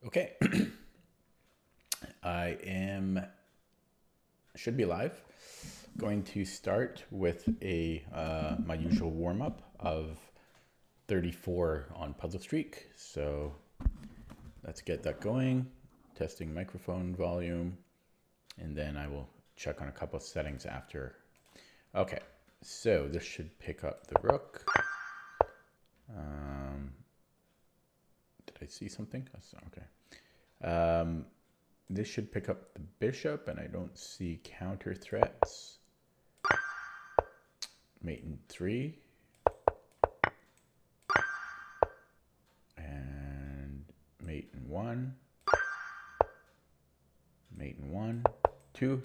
Okay, should be live. Going to start with a my usual warm up of 34 on Puzzle Streak. So let's get that going. Testing microphone volume, and then I will check on a couple of settings after. Okay, so this should pick up the rook. Did I see something? Okay. This should pick up the bishop, and I don't see counter threats. Mate in 3. And mate in 1. Mate in 1. 2.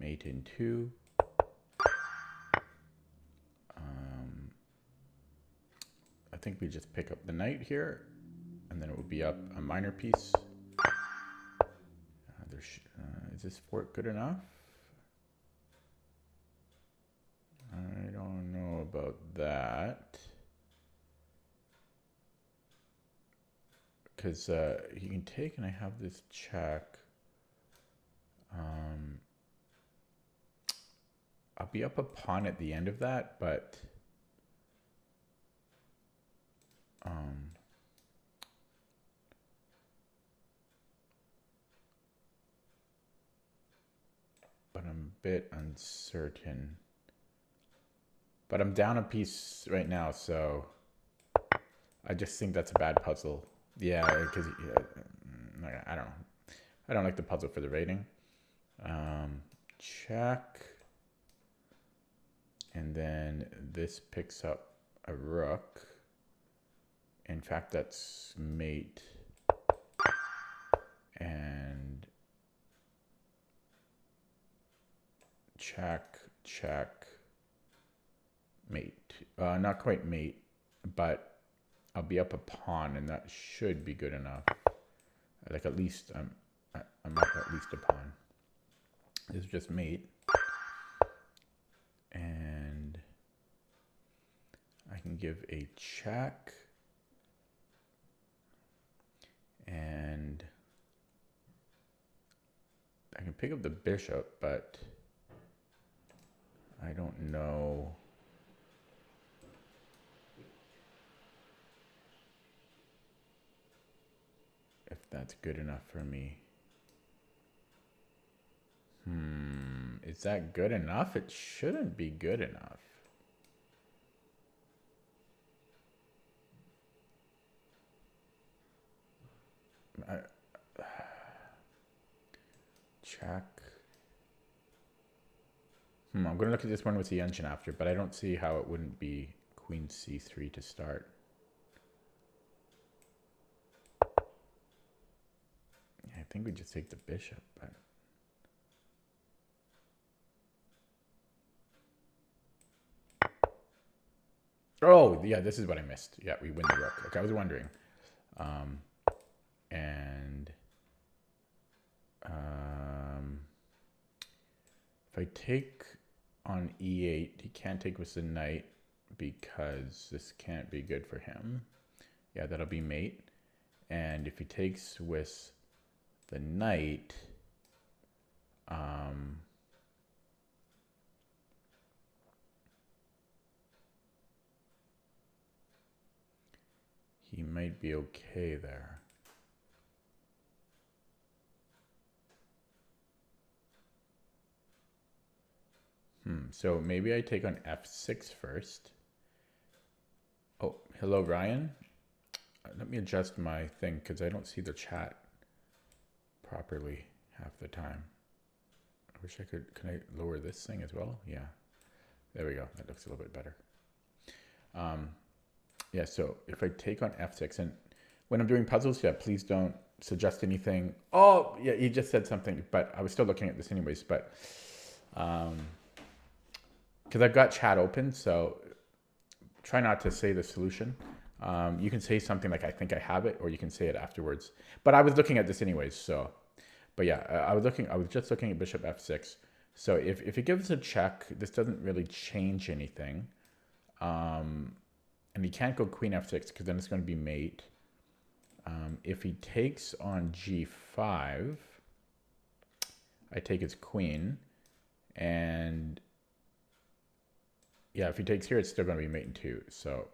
Mate in 2. I think we just pick up the knight here, and then it will be up a minor piece. Is this fork good enough? I don't know about that. Because you can take, and I have this check. I'll be up a pawn at the end of that, but I'm a bit uncertain. But I'm down a piece right now, so I just think that's a bad puzzle. Yeah, because I don't know. I don't like the puzzle for the rating. Check. And then this picks up a rook. In fact, that's mate. And check, check, mate. Not quite mate, but I'll be up a pawn, and that should be good enough. Like at least I'm up at least a pawn. This is just mate, and I can give a check, and I can pick up the bishop, but I don't know. If that's good enough for me. Is that good enough? It shouldn't be good enough. Check. I'm going to look at this one with the engine after, but I don't see how it wouldn't be queen c3 to start. Yeah, I think we just take the bishop, but oh, yeah, this is what I missed. Yeah, we win the rook. Okay, I was wondering. If I take on e8, he can't take with the knight because this can't be good for him. Yeah, that'll be mate. And if he takes with the knight, he might be okay there. So maybe I take on f6 first. Oh, hello, Ryan. Let me adjust my thing because I don't see the chat properly half the time. I wish I could. Can I lower this thing as well? Yeah. There we go. That looks a little bit better. Yeah, so if I take on f6, and when I'm doing puzzles, yeah, please don't suggest anything. Oh, yeah, you just said something, but I was still looking at this anyways, but because I've got chat open, so try not to say the solution. You can say something like, I think I have it, or you can say it afterwards. But I was looking at this anyways, so. But yeah, I was just looking at bishop f6. So if it gives a check, this doesn't really change anything. And he can't go queen f6 because then it's going to be mate. If he takes on g5, I take his queen, and yeah, if he takes here, it's still going to be mate in 2. So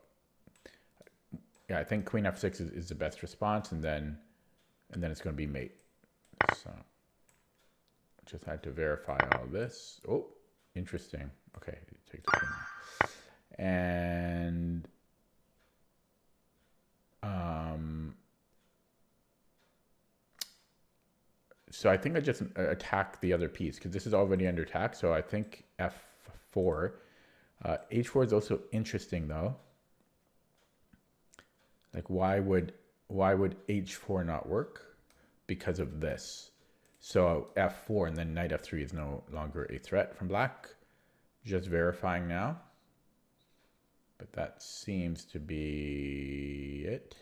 yeah, I think queen f6 is the best response, and then it's going to be mate. So just had to verify all this. Oh, interesting. Okay, take the queen. And so I think I just attack the other piece because this is already under attack. So I think f4. H4 is also interesting though. Like why would h4 not work? Because of this. So f4 and then knight f3 is no longer a threat from black. Just verifying now. But that seems to be it.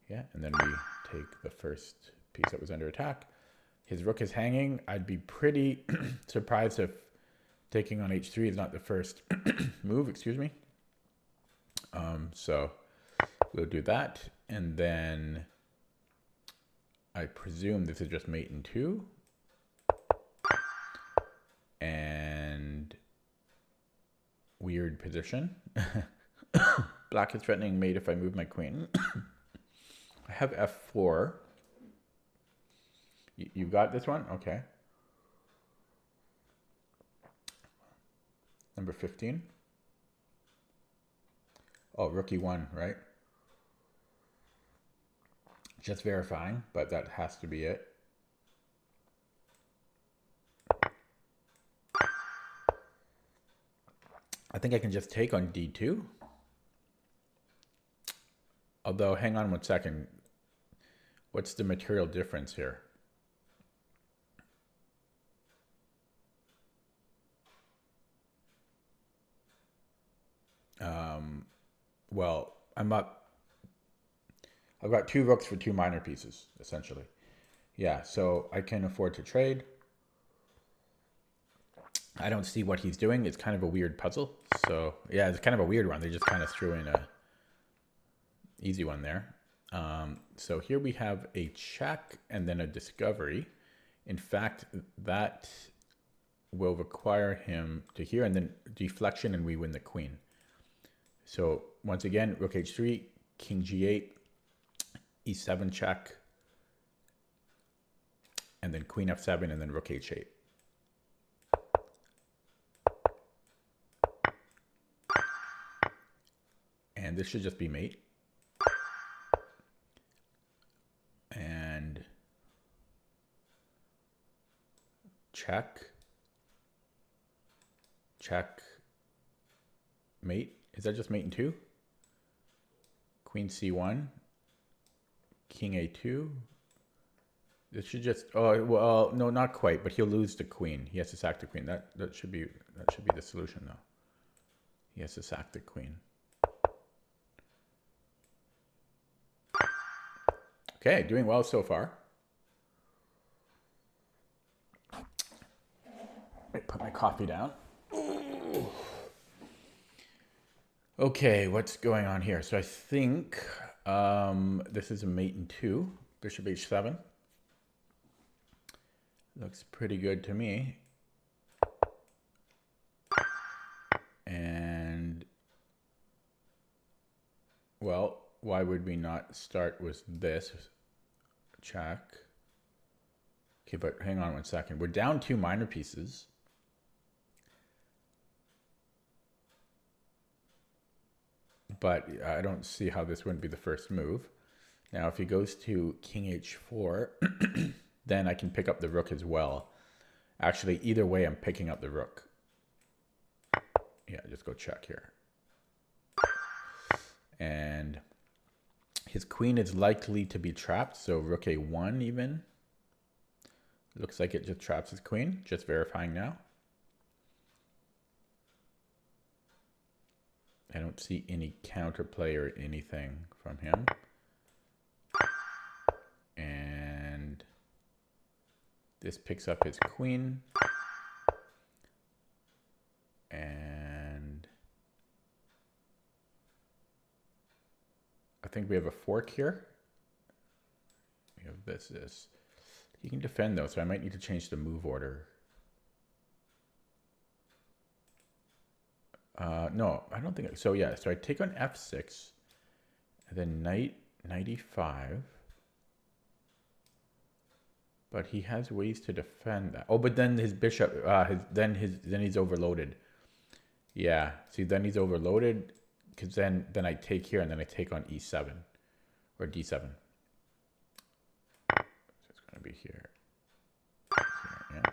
Yeah, and then we take the first piece that was under attack. His rook is hanging. I'd be pretty surprised if taking on h3 is not the first move, excuse me. So we'll do that. And then I presume this is just mate in 2. And weird position. Black is threatening mate if I move my queen. I have f4. You got this one? Okay. Number 15. Oh, rook e1, right? Just verifying, but that has to be it. I think I can just take on d2. Although, hang on 1 second. What's the material difference here? Well, I've got 2 rooks for 2 minor pieces, essentially. Yeah, so I can afford to trade. I don't see what he's doing. It's kind of a weird puzzle. So yeah, it's kind of a weird one. They just kind of threw in a easy one there. So here we have a check and then a discovery. In fact, that will require him to here and then deflection, and we win the queen. So once again, rook h3, king g8, e7 check, and then queen f7, and then rook h8. And this should just be mate. And check, check, mate. Is that just mate in 2? Queen c1, king a2. This should just, oh, well, no, not quite, but he'll lose the queen. He has to sack the queen. That should be the solution though. He has to sack the queen. Okay, doing well so far. Put my coffee down. Okay, what's going on here? So I think this is a mate in 2, bishop h7. Looks pretty good to me. And, well, why would we not start with this? Check. Okay, but hang on 1 second. We're down 2 minor pieces. But I don't see how this wouldn't be the first move. Now, if he goes to king h4, then I can pick up the rook as well. Actually, either way, I'm picking up the rook. Yeah, just go check here. And his queen is likely to be trapped, so rook a1 even. Looks like it just traps his queen. Just verifying now. I don't see any counterplay or anything from him. And this picks up his queen. And I think we have a fork here. this. He can defend though, so I might need to change the move order. No, I don't think so. Yeah, so I take on f6, and then knight 95. But he has ways to defend that. Oh, but then his bishop, then he's overloaded. Yeah, see, then he's overloaded, because then I take here, and then I take on e7 or d7. So it's going to be here. Yeah.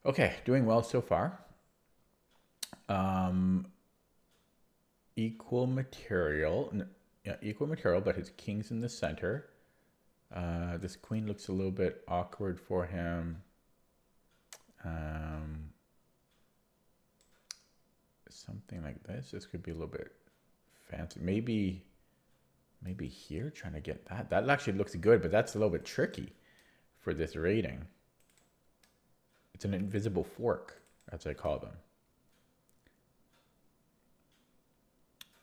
Okay, doing well so far. Equal material, yeah, equal material, but his king's in the center. This queen looks a little bit awkward for him. Something like this. This could be a little bit fancy. Maybe here, trying to get that. That actually looks good, but that's a little bit tricky for this rating. It's an invisible fork, as I call them.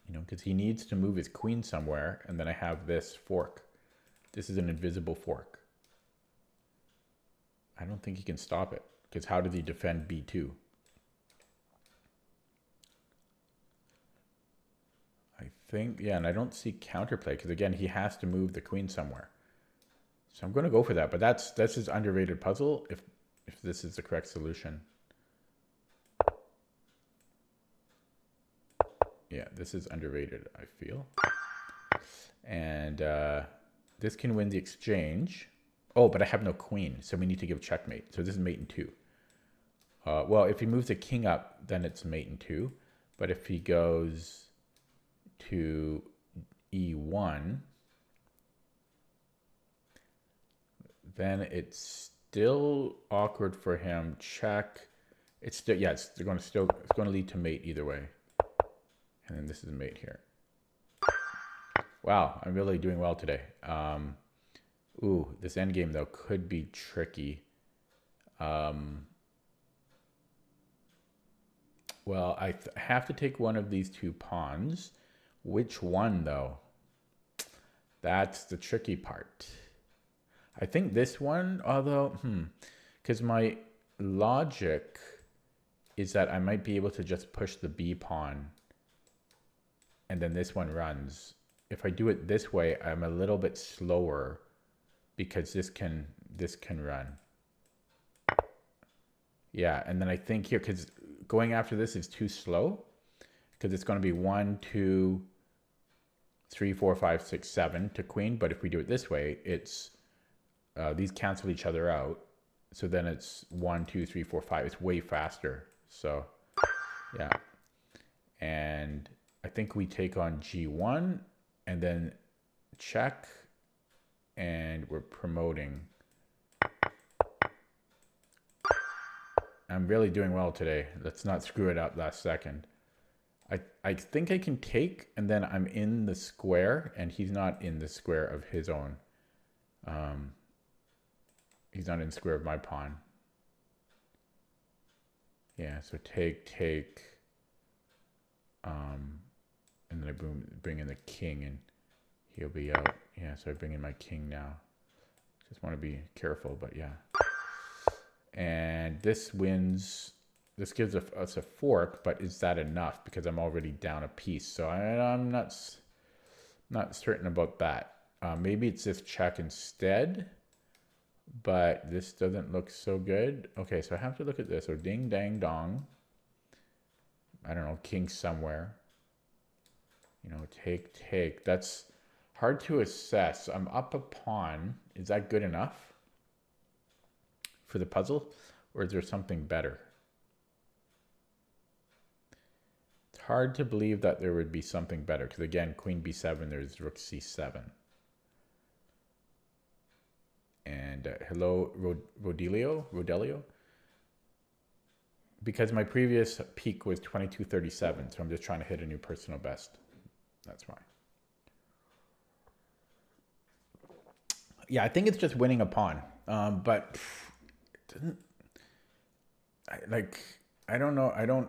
You know, because he needs to move his queen somewhere, and then I have this fork. This is an invisible fork. I don't think he can stop it, because how did he defend b2? I think, yeah, and I don't see counterplay, because again, he has to move the queen somewhere. So I'm going to go for that, but that's his underrated puzzle, if this is the correct solution. Yeah, this is underrated, I feel. And this can win the exchange. Oh, but I have no queen, so we need to give checkmate. So this is mate in 2. Well, if he moves the king up, then it's mate in 2. But if he goes to e1, then it's still awkward for him. Check. It's still, yeah, it's going to lead to mate either way. And then this is a mate here. Wow, I'm really doing well today. Ooh, this endgame though could be tricky. Well, I have to take one of these 2 pawns. Which one though? That's the tricky part. I think this one, although, because my logic is that I might be able to just push the b pawn, and then this one runs. If I do it this way, I'm a little bit slower because this can run. Yeah, and then I think here, because going after this is too slow, because it's going to be 1, 2, 3, 4, 5, 6, 7 to queen. But if we do it this way, it's these cancel each other out. So then it's 1, 2, 3, 4, 5. It's way faster. So yeah, and I think we take on g1 and then check, and we're promoting. I'm really doing well today. Let's not screw it up last second. I think I can take, and then I'm in the square, and he's not in the square of his own. He's not in the square of my pawn. Yeah, so take, and then I bring in the king, and he'll be out. Yeah, so I bring in my king now. Just want to be careful, but yeah. And this wins. This gives us a fork, but is that enough? Because I'm already down a piece, so I'm not certain about that. Maybe it's this check instead, but this doesn't look so good. Okay, so I have to look at this. So ding, dang, dong. I don't know, king somewhere. You know, take. That's hard to assess. I'm up a pawn. Is that good enough for the puzzle, or is there something better? It's hard to believe that there would be something better, because again, queen b7, there's rook c7. And hello, Rodelio. Because my previous peak was 2237, so I'm just trying to hit a new personal best. That's why. Yeah, I think it's just winning a pawn, but I don't know.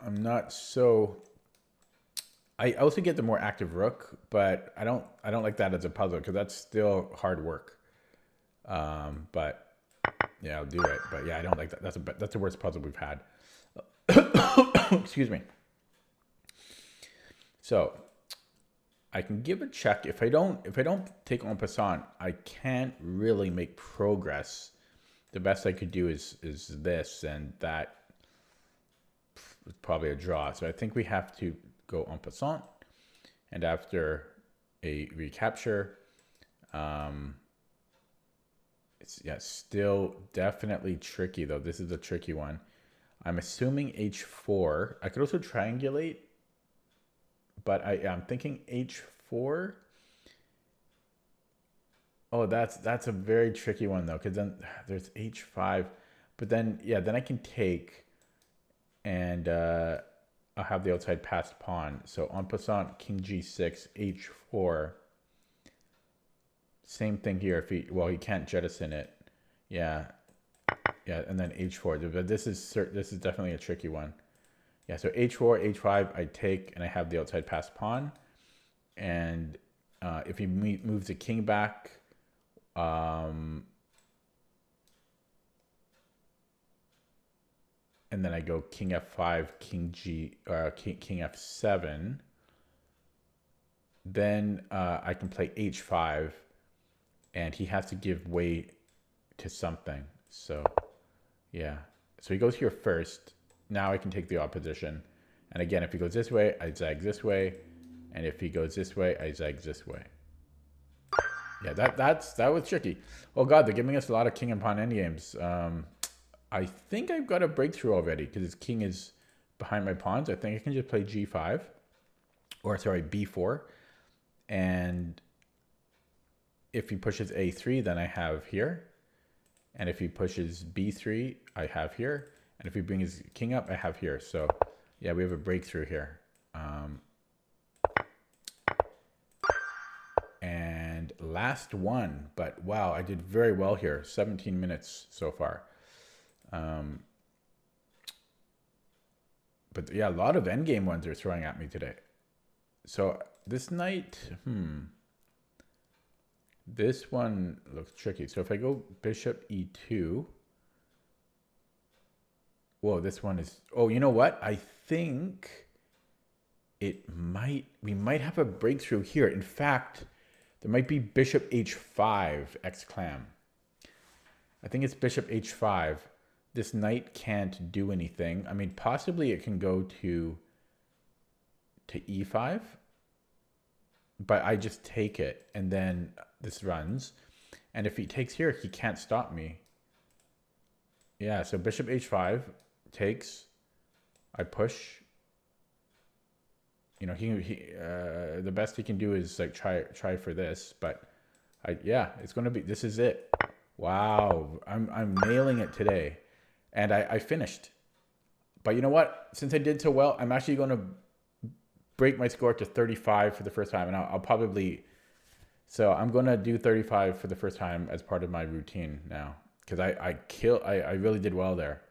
I'm not so. I also get the more active rook, but I don't like that as a puzzle, because that's still hard work. But yeah, I'll do it. But yeah, I don't like that. That's the worst puzzle we've had. Excuse me. So I can give a check. If I don't take en passant, I can't really make progress. The best I could do is this, and that is probably a draw. So I think we have to go en passant, and after a recapture, it's still definitely tricky though. This is a tricky one. I'm assuming h4. I could also triangulate, but I'm thinking h4. Oh, that's a very tricky one though, because then there's h5, but then then I can take, and I'll have the outside passed pawn. So en passant, king g6, h4. Same thing here. If he can't jettison it. Yeah, and then h4. But this is definitely a tricky one. Yeah, so h4, h5, I take, and I have the outside passed pawn. And if he moves the king back, and then I go king f5, king f7. Then I can play h5, and he has to give way to something. So yeah, so he goes here first. Now I can take the opposition, and again, if he goes this way, I zag this way, and if he goes this way, I zag this way. Yeah, that was tricky. Oh god, they're giving us a lot of king and pawn endgames. I think I've got a breakthrough already because his king is behind my pawns. I think I can just play g5, or sorry, b4, and if he pushes a3, then I have here, and if he pushes b3, I have here, and if he brings his king up, I have here. So yeah, we have a breakthrough here. And last one, but wow, I did very well here. 17 minutes so far. But yeah, a lot of endgame ones are throwing at me today. So this knight, this one looks tricky. So if I go bishop e2, whoa, this one is, oh, you know what? I think we might have a breakthrough here. In fact, there might be bishop h5 exclam. I think it's bishop h5. This knight can't do anything. I mean, possibly it can go to e5, but I just take it, and then this runs. And if he takes here, he can't stop me. Yeah, so bishop h5 takes. I push. You know, the best he can do is like try for this, but it's going to be, this is it. Wow, I'm nailing it today, and I finished. But you know what? Since I did so well, I'm actually going to break my score to 35 for the first time, and I'll probably, so I'm going to do 35 for the first time as part of my routine now, because I really did well there.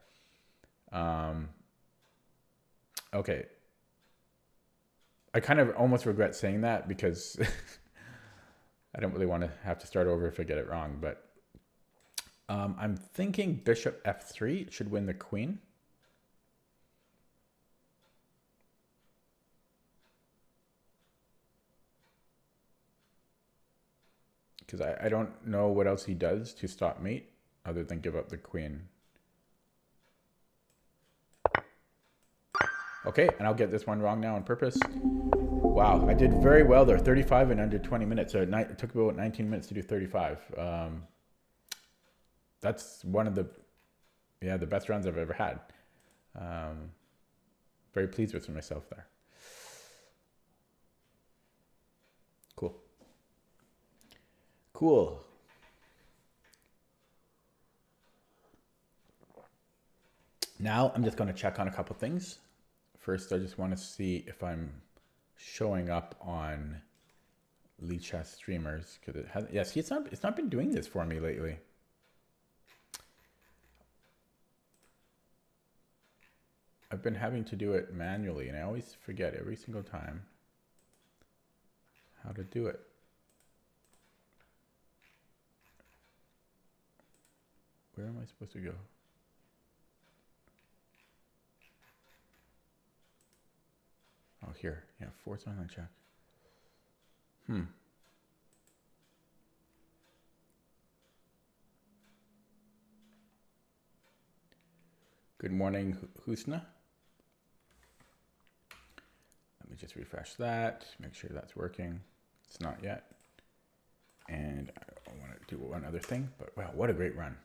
Okay. I kind of almost regret saying that because I don't really want to have to start over if I get it wrong, but I'm thinking bishop f3 should win the queen. Because I don't know what else he does to stop mate other than give up the queen. Okay, and I'll get this one wrong now on purpose. Wow, I did very well there. 35 in under 20 minutes. So it took about 19 minutes to do 35. That's one of the best rounds I've ever had. Very pleased with myself there. Cool. Now I'm just going to check on a couple things. First, I just want to see if I'm showing up on Lichess streamers, because it has. Yeah, see, it's not been doing this for me lately. I've been having to do it manually, and I always forget every single time how to do it. where am I supposed to go? Oh, here. Yeah, force online check. Good morning, Husna. Let me just refresh that, make sure that's working. It's not yet. And I want to do one other thing, but wow, what a great run.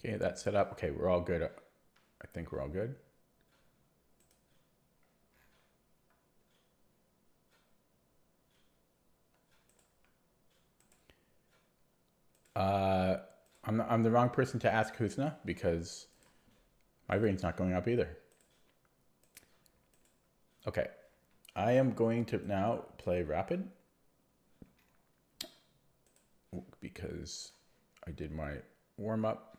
Okay, that's set up. Okay, we're all good. I think we're all good. I'm the wrong person to ask Husna because my brain's not going up either. Okay, I am going to now play rapid because I did my warm up.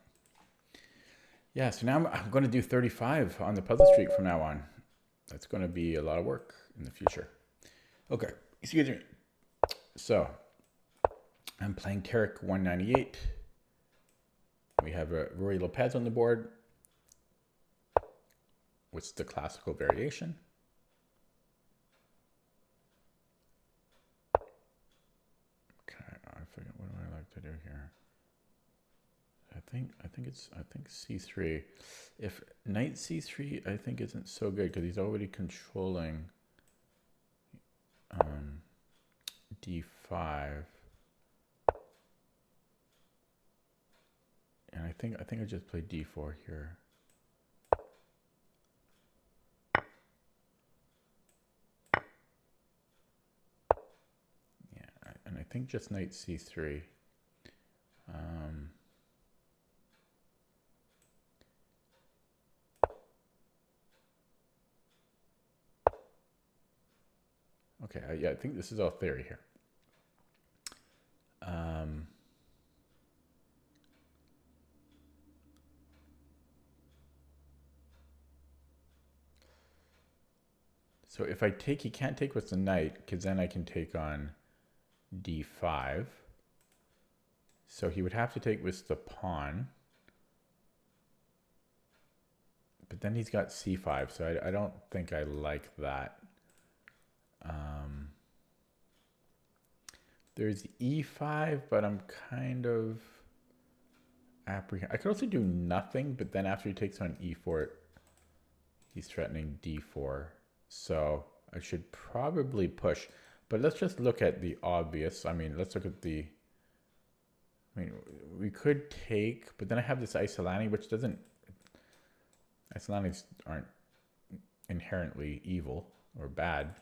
Yeah, so now I'm going to do 35 on the puzzle streak from now on. That's going to be a lot of work in the future. Okay, excuse me. So I'm playing Tarek 198. We have a Rory Lopez on the board. What's the classical variation? Okay, I forget what do I like to do here. I think C3. If knight C3, I think isn't so good because he's already controlling D5. And I think I just play D4 here. Yeah, and I think just knight C3. Okay, yeah, I think this is all theory here. So if I take, he can't take with the knight, because then I can take on D5. So he would have to take with the pawn. But then he's got C5, so I don't think I like that. There's E5, but I'm kind of apprehensive. I could also do nothing, but then after he takes on E4, he's threatening D4. So I should probably push. But let's just look at the obvious. I mean, let's look at the... I mean, we could take, but then I have this Isolani, which doesn't... Isolanis aren't inherently evil or bad.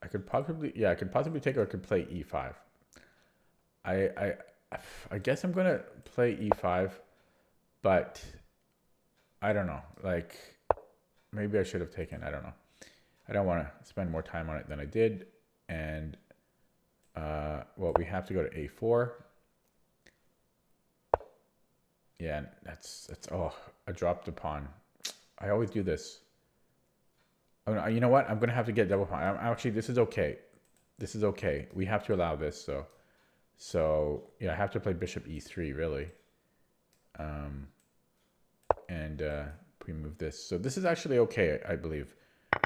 I could possibly take, or I could play E5. I guess I'm gonna play E5, but I don't know. Like, maybe I should have taken. I don't know. I don't want to spend more time on it than I did. And well, we have to go to A4. Yeah, that's oh, I dropped a pawn. I always do this. Oh, no, you know what? I'm gonna have to get double pawn. Actually, this is okay. This is okay. We have to allow this. So yeah, I have to play bishop E3 really. And we move this. So this is actually okay, I believe,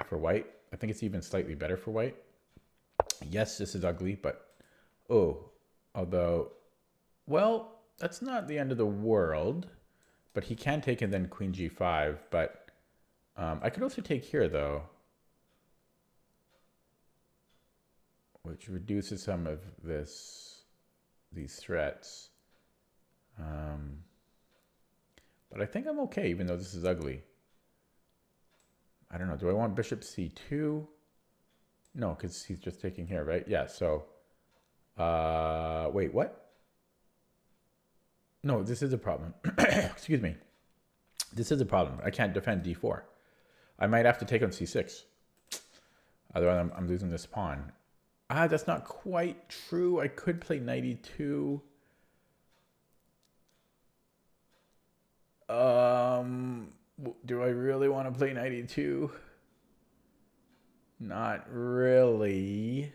for white. I think it's even slightly better for white. Yes, this is ugly, but although, well, that's not the end of the world. But he can take and then queen G5. But I could also take here though, which reduces some of these threats. But I think I'm okay, even though this is ugly. I don't know. Do I want bishop C2? No, because he's just taking here, right? Yeah, so... wait, what? No, this is a problem. Excuse me. This is a problem. I can't defend d4. I might have to take on c6. Otherwise, I'm losing this pawn. Ah, that's not quite true. I could play knight e2. Do I really want to play knight e2? Not really.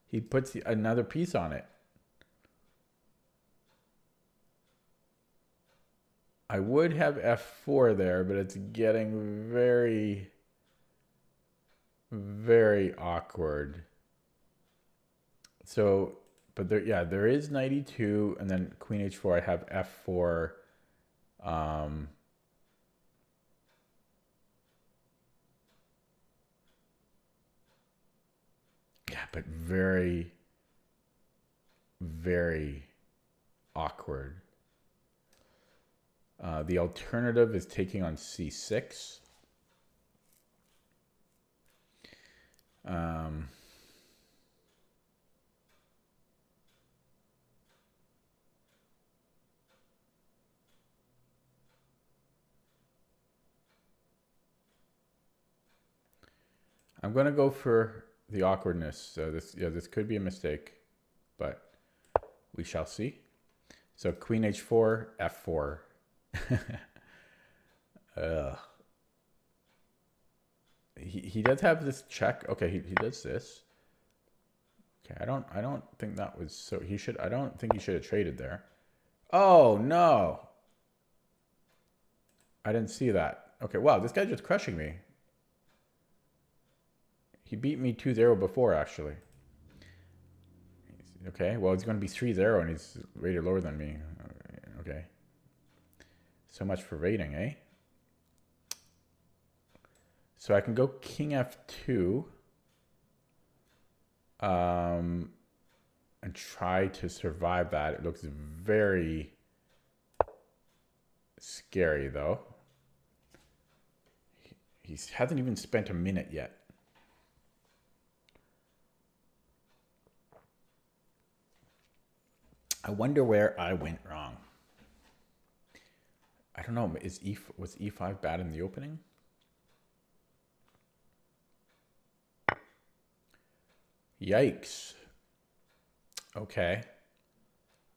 He puts another piece on it. I would have f4 there, but it's getting very, very awkward. So, but there, yeah, there is knight e2, and then queen h4. I have f4. Yeah, but very, very awkward. The alternative is taking on c6. I'm going to go for the awkwardness. So this could be a mistake, but we shall see. So queen h4, f4. He does have this check. Okay, he does this. Okay, I don't think that was so. I don't think he should have traded there. Oh no! I didn't see that. Okay, wow, this guy's just crushing me. He beat me 2-0 before, actually. Okay, well, it's going to be 3-0, and he's rated lower than me. Okay. So much for rating, eh? So I can go king f2. And try to survive that. It looks very scary, though. He hasn't even spent a minute yet. I wonder where I went wrong. I don't know. Was e5 bad in the opening? Yikes. Okay.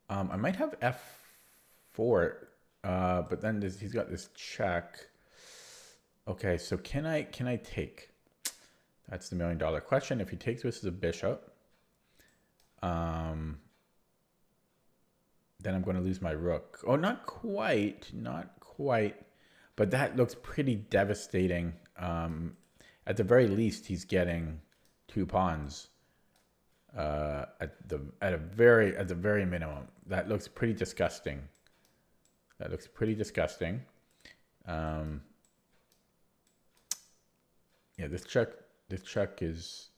I might have f4, but then he's got this check. Okay, so can I take? That's the $1 million question. If he takes this as a bishop, then I'm going to lose my rook. Oh, not quite. But that looks pretty devastating. At the very least, he's getting 2 pawns. At the very minimum. That looks pretty disgusting. Yeah, this check is.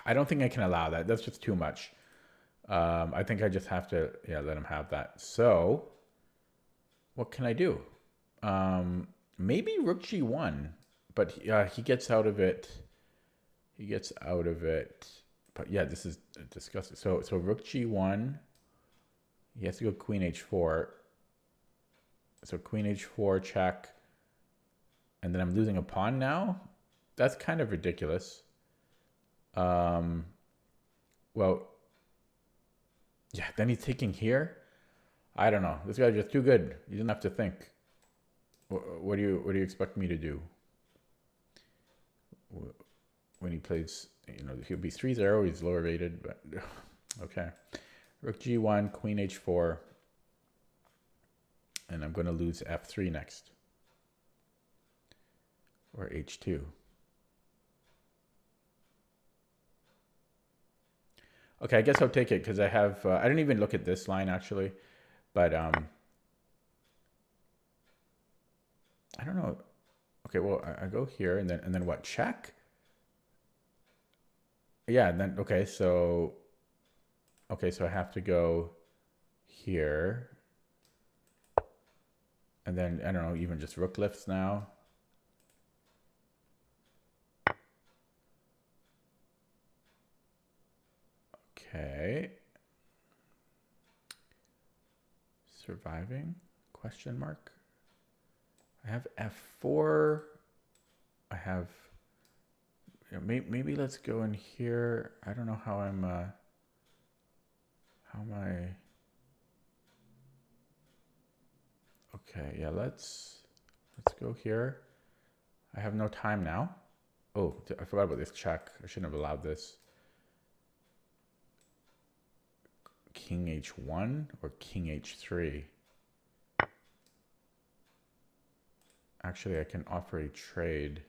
I don't think I can allow that. That's just too much. I think I just have to, let him have that. So, what can I do? Maybe rook g1, but he gets out of it. But yeah, this is disgusting. So rook g1. He has to go queen h4. So queen h4 check. And then I'm losing a pawn now? That's kind of ridiculous. Well, yeah, then he's taking here. I don't know. This guy's just too good. You didn't have to think. What do you expect me to do? When he plays, he'll be 3-0. He's lower rated, but okay. Rook g1, queen h4. And I'm going to lose f3 next. Or h2. Okay, I guess I'll take it because I have, I didn't even look at this line actually, but I don't know. Okay, well, I go here and then what, check? Yeah, and then, okay, so I have to go here. And then, I don't know, even just rook lifts now. Okay. surviving? Question mark. I have F4. I have, maybe let's go in here. I don't know how I'm, how am I? Okay, yeah, let's go here. I have no time now. Oh, I forgot about this check. I shouldn't have allowed this. King H1 or King H3? Actually, I can offer a trade.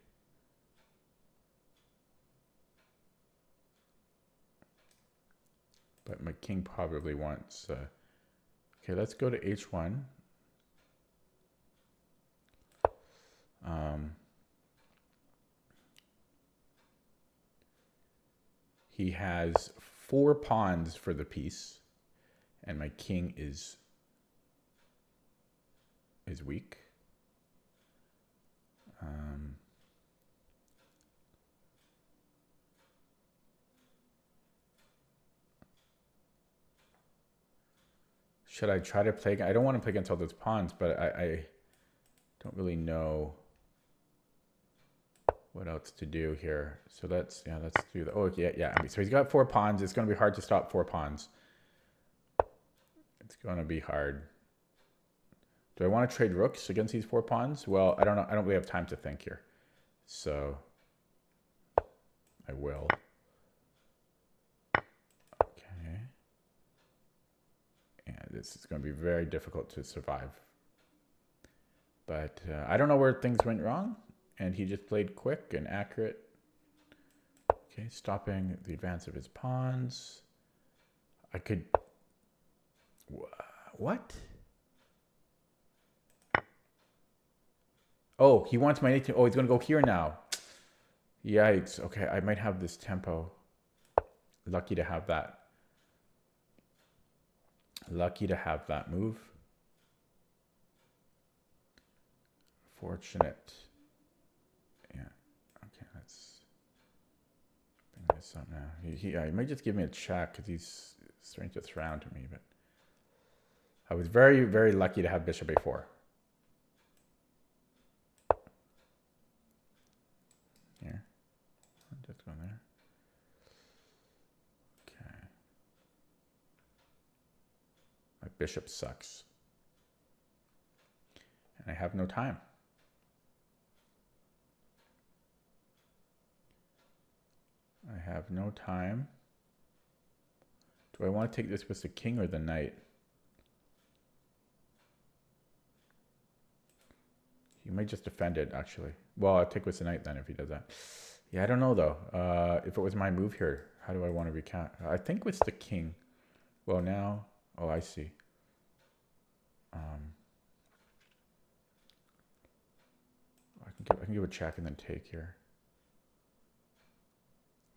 But my king probably wants... okay, let's go to H1. He has 4 pawns for the piece, and my king is weak. Should I try to play? I don't want to play against all those pawns, but I don't really know what else to do here. So let's do that. Oh, yeah. So he's got 4 pawns. It's going to be hard to stop 4 pawns. It's going to be hard. Do I want to trade rooks against these 4 pawns? Well, I don't know. I don't really have time to think here. So I will. Okay. And this is going to be very difficult to survive. But I don't know where things went wrong. And he just played quick and accurate. Okay, stopping the advance of his pawns. I could... What? Oh, he wants my 18. Oh, he's going to go here now. Yikes. Okay, I might have this tempo. Lucky to have that. Lucky to have that move. Fortunate. Yeah. Okay, let's bring this up now. He might just give me a check because he's starting to surround me, but I was very, very lucky to have bishop a4. Here. Just go there. Okay. My bishop sucks. And I have no time. I have no time. Do I want to take this with the king or the knight? He might just defend it, actually. Well, I'll take with the knight then if he does that. Yeah, I don't know, though. If it was my move here, how do I want to recount? I think with the king. Well, now... Oh, I see. I can give a check and then take here.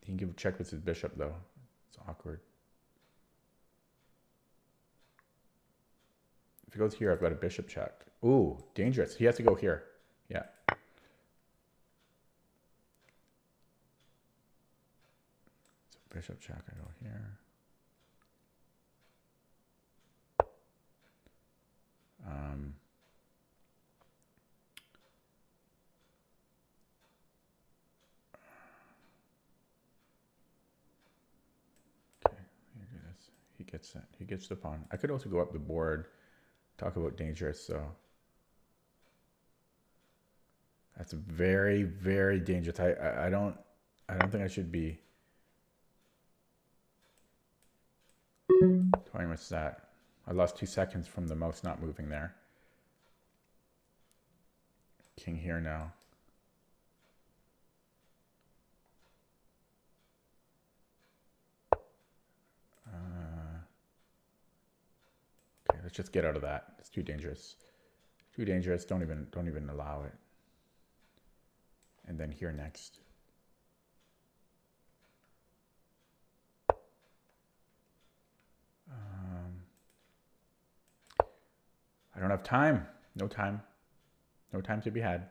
He can give a check with his bishop, though. It's awkward. If he goes here, I've got a bishop check. Ooh, dangerous. He has to go here. Yeah. So bishop check, I go here. Okay, here do this. He gets it. He gets the pawn. I could also go up the board. Talk about dangerous, so that's very, very dangerous. I don't think I should be toying with that. I lost 2 seconds from the mouse not moving there. King here now. Okay, let's just get out of that. It's too dangerous. Too dangerous. Don't even allow it. And then here next. I don't have time. No time. No time to be had.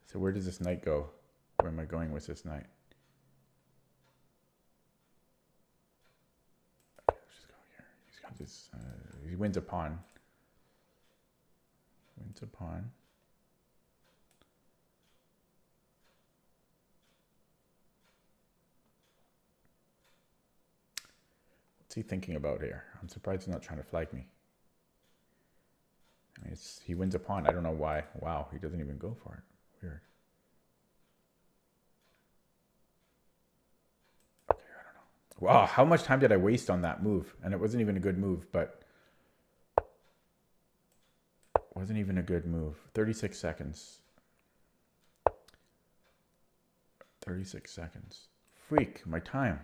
So where does this knight go? Where am I going with this knight? Okay, let's just go here. He's got just he wins a pawn. Wins a pawn. What's he thinking about here? I'm surprised he's not trying to flag me. I mean, he wins a pawn. I don't know why. Wow, he doesn't even go for it. Weird. Okay, I don't know. Wow, how much time did I waste on that move? And it wasn't even a good move, but wasn't even a good move. 36 seconds. 36 seconds. Freak, my time.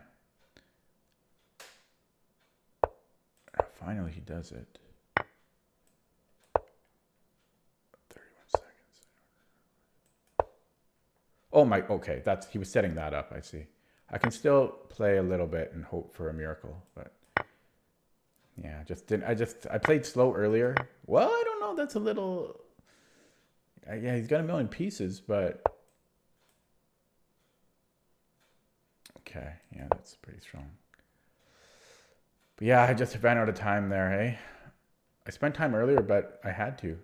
Finally, he does it. 31 seconds. Oh my, okay, he was setting that up, I see. I can still play a little bit and hope for a miracle, but yeah, I played slow earlier. Well, I don't know, that's a little, yeah, he's got a million pieces, but okay, yeah, that's pretty strong. But yeah, I just ran out of time there, hey? I spent time earlier, but I had to.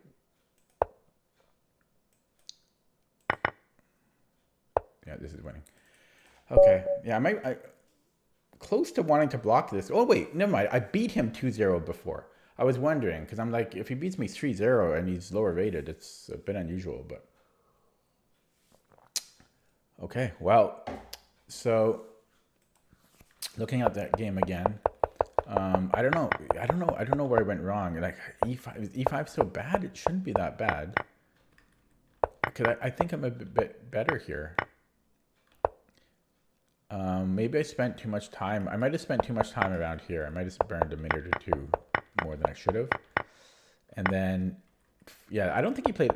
Yeah, this is winning. Okay, yeah, I close to wanting to block this. Oh, wait, never mind. I beat him 2-0 before. I was wondering, because I'm like, if he beats me 3-0 and he's lower rated, it's a bit unusual, but... Okay, well, so looking at that game again, I don't know where I went wrong. Like E5 so bad, it shouldn't be that bad. Because I think I'm a bit better here. Maybe I spent too much time. I might have spent too much time around here. I might have burned a minute or two more than I should have. And then, yeah, I don't think he played.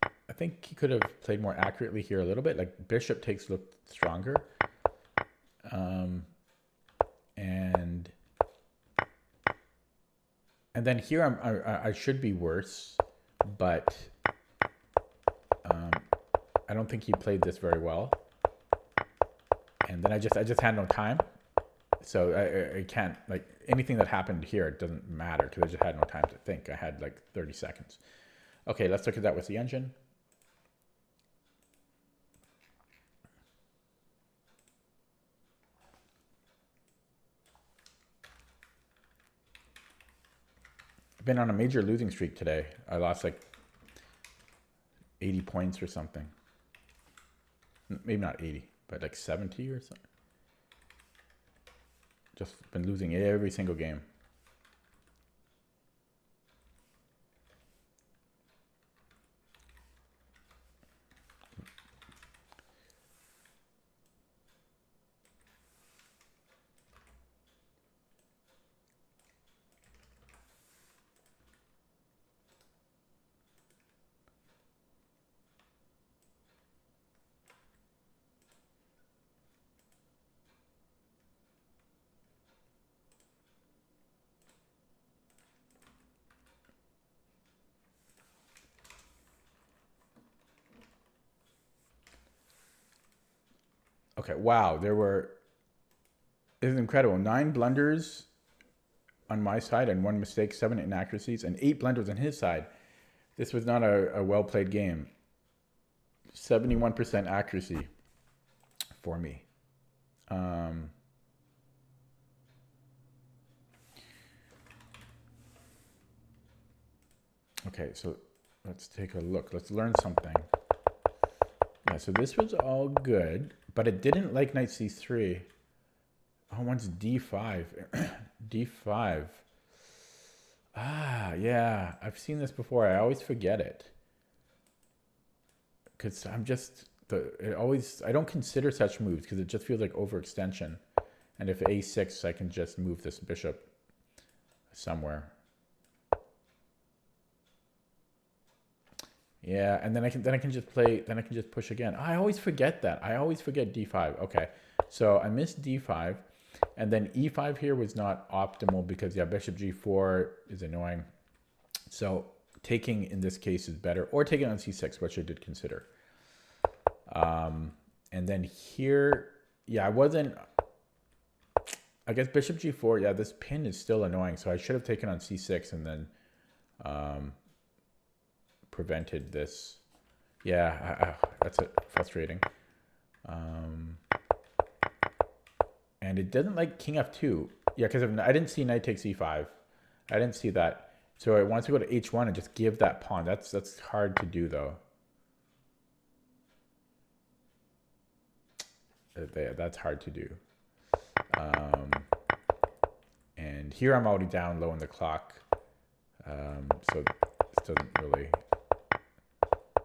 I think he could have played more accurately here a little bit. Like bishop takes looked stronger. And then here I should be worse, but I don't think he played this very well. And then I just had no time, so I can't, like, anything that happened here, it doesn't matter because I just had no time to think. I had like 30 seconds. Okay, let's look at that with the engine. Been on a major losing streak today. I lost like 80 points or something. Maybe not 80, but like 70 or something. Just been losing every single game. Okay, wow, this is incredible. 9 blunders on my side and 1 mistake, 7 inaccuracies, and 8 blunders on his side. This was not a well-played game. 71% accuracy for me. Okay, so let's take a look. Let's learn something. Yeah, so this was all good, but it didn't like knight c3. Oh, one's d5. d5. Ah, yeah. I've seen this before. I always forget it. Because I'm just... I don't consider such moves because it just feels like overextension. And if a6, I can just move this bishop somewhere. Yeah, and then I can just push again. I always forget that. I always forget d5. Okay, so I missed d5, and then e5 here was not optimal because, yeah, bishop g4 is annoying. So taking in this case is better, or taking on c6, which I did consider. And then here, yeah, I wasn't I guess bishop g4. Yeah, this pin is still annoying. So I should have taken on c6 and then prevented this. Yeah, that's frustrating. And it doesn't like king f2. Yeah, because I didn't see knight takes e5. I didn't see that. So it wants to go to h1 and just give that pawn. That's hard to do though. That's hard to do. And here I'm already down low in the clock. So this doesn't really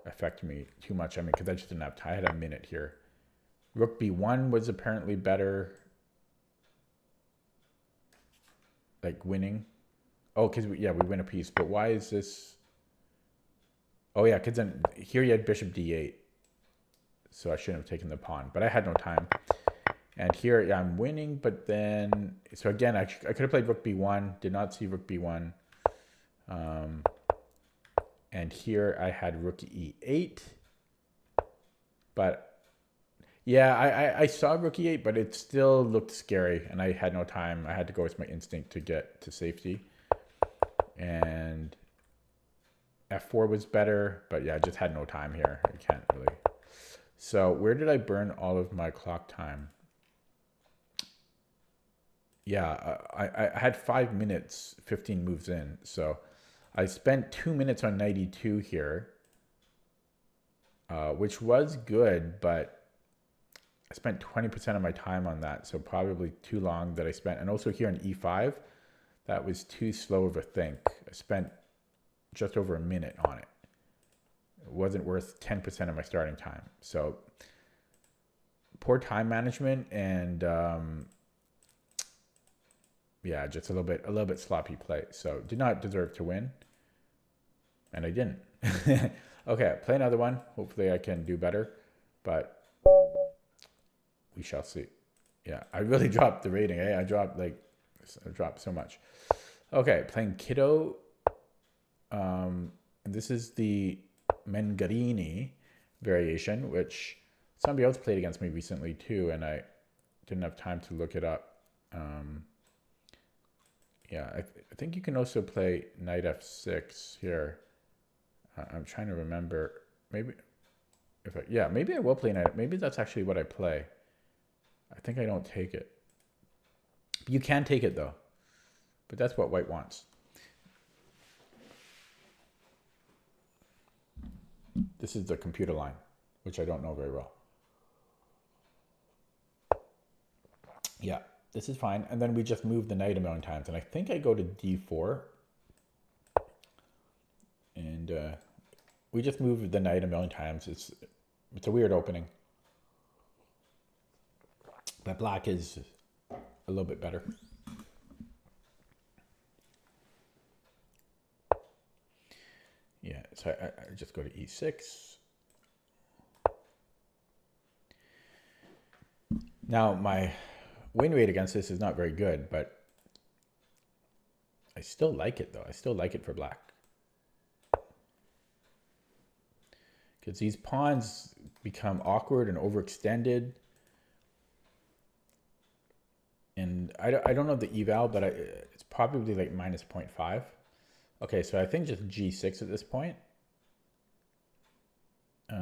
affect me too much. I mean, because I just didn't have time. I had a minute here. Rook b1 was apparently better. Like winning. Oh, because we win a piece. But why is this? Oh yeah, because then here you had bishop d8. So I shouldn't have taken the pawn. But I had no time. And here, yeah, I'm winning. But then, so again, I could have played rook b1. Did not see rook b1. And here I had rook e8. But yeah, I saw rook e8, but it still looked scary. And I had no time. I had to go with my instinct to get to safety. And f4 was better. But yeah, I just had no time here. I can't really. So where did I burn all of my clock time? Yeah, I had 5 minutes, 15 moves in. So I spent 2 minutes on knight e2 here, which was good, but I spent 20% of my time on that. So probably too long that I spent. And also here on e5, that was too slow of a think. I spent just over a minute on it. It wasn't worth 10% of my starting time. So poor time management and yeah, just a little bit sloppy play. So did not deserve to win. And I didn't. Okay, play another one. Hopefully I can do better. But we shall see. Yeah, I really dropped the rating. I dropped so much. Okay, playing Kiddo. This is the Mengarini variation, which somebody else played against me recently too, and I didn't have time to look it up. Yeah, I think you can also play knight f6 here. I'm trying to remember. Maybe maybe I will play knight. Maybe that's actually what I play. I think I don't take it. You can take it though, but that's what white wants. This is the computer line, which I don't know very well. Yeah, this is fine. And then we just move the knight a million times. And I think I go to d4. And we just move the knight a million times. It's a weird opening. But black is a little bit better. Yeah, so I just go to e6. Now my win rate against this is not very good, but I still like it though. I still like it for black. Because these pawns become awkward and overextended. And I don't know the eval, but it's probably like minus 0.5. Okay, so I think just g6 at this point. I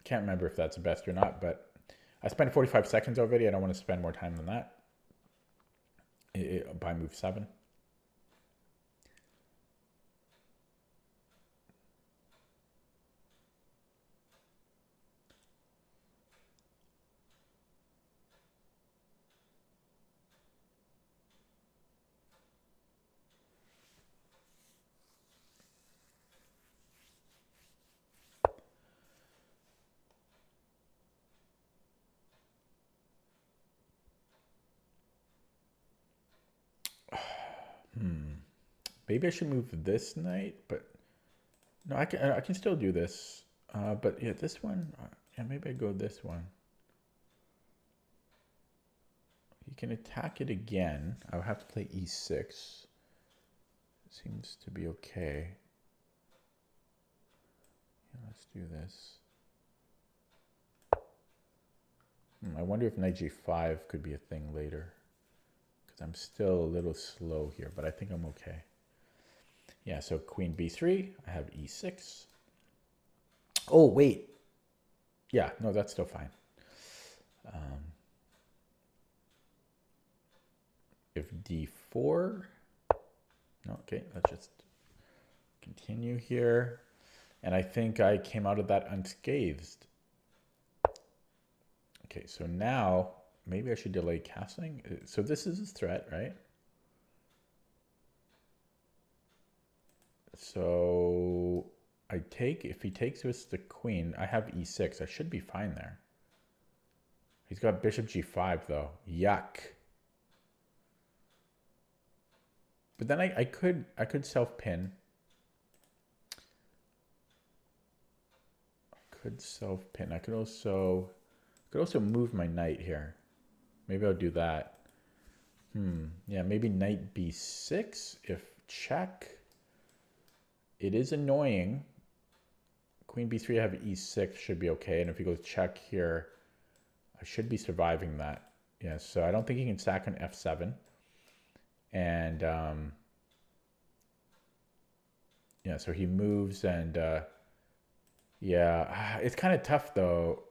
can't remember if that's the best or not, but I spent 45 seconds already. I don't want to spend more time than that. By move 7. Maybe I should move this knight, but no, I can still do this. But yeah, this one, yeah, maybe I go this one. You can attack it again. I'll have to play e6. Seems to be okay. Yeah, let's do this. I wonder if knight g5 could be a thing later. I'm still a little slow here, but I think I'm okay. Yeah, so queen b3, I have e6. Oh, wait. Yeah, no, that's still fine. If d4, no, okay, let's just continue here. And I think I came out of that unscathed. Okay, so now maybe I should delay castling. So this is a threat, right? So I take, if he takes with the queen, I have e6. I should be fine there. He's got bishop g5 though. Yuck. But then I could self-pin. Could self-pin. I could also move my knight here. Maybe I'll do that. Yeah, maybe knight b6 if check. It is annoying. Queen b3, I have e6, should be okay. And if he goes check here, I should be surviving that. Yeah, so I don't think he can sack on f7. And yeah, so he moves and yeah, it's kind of tough though.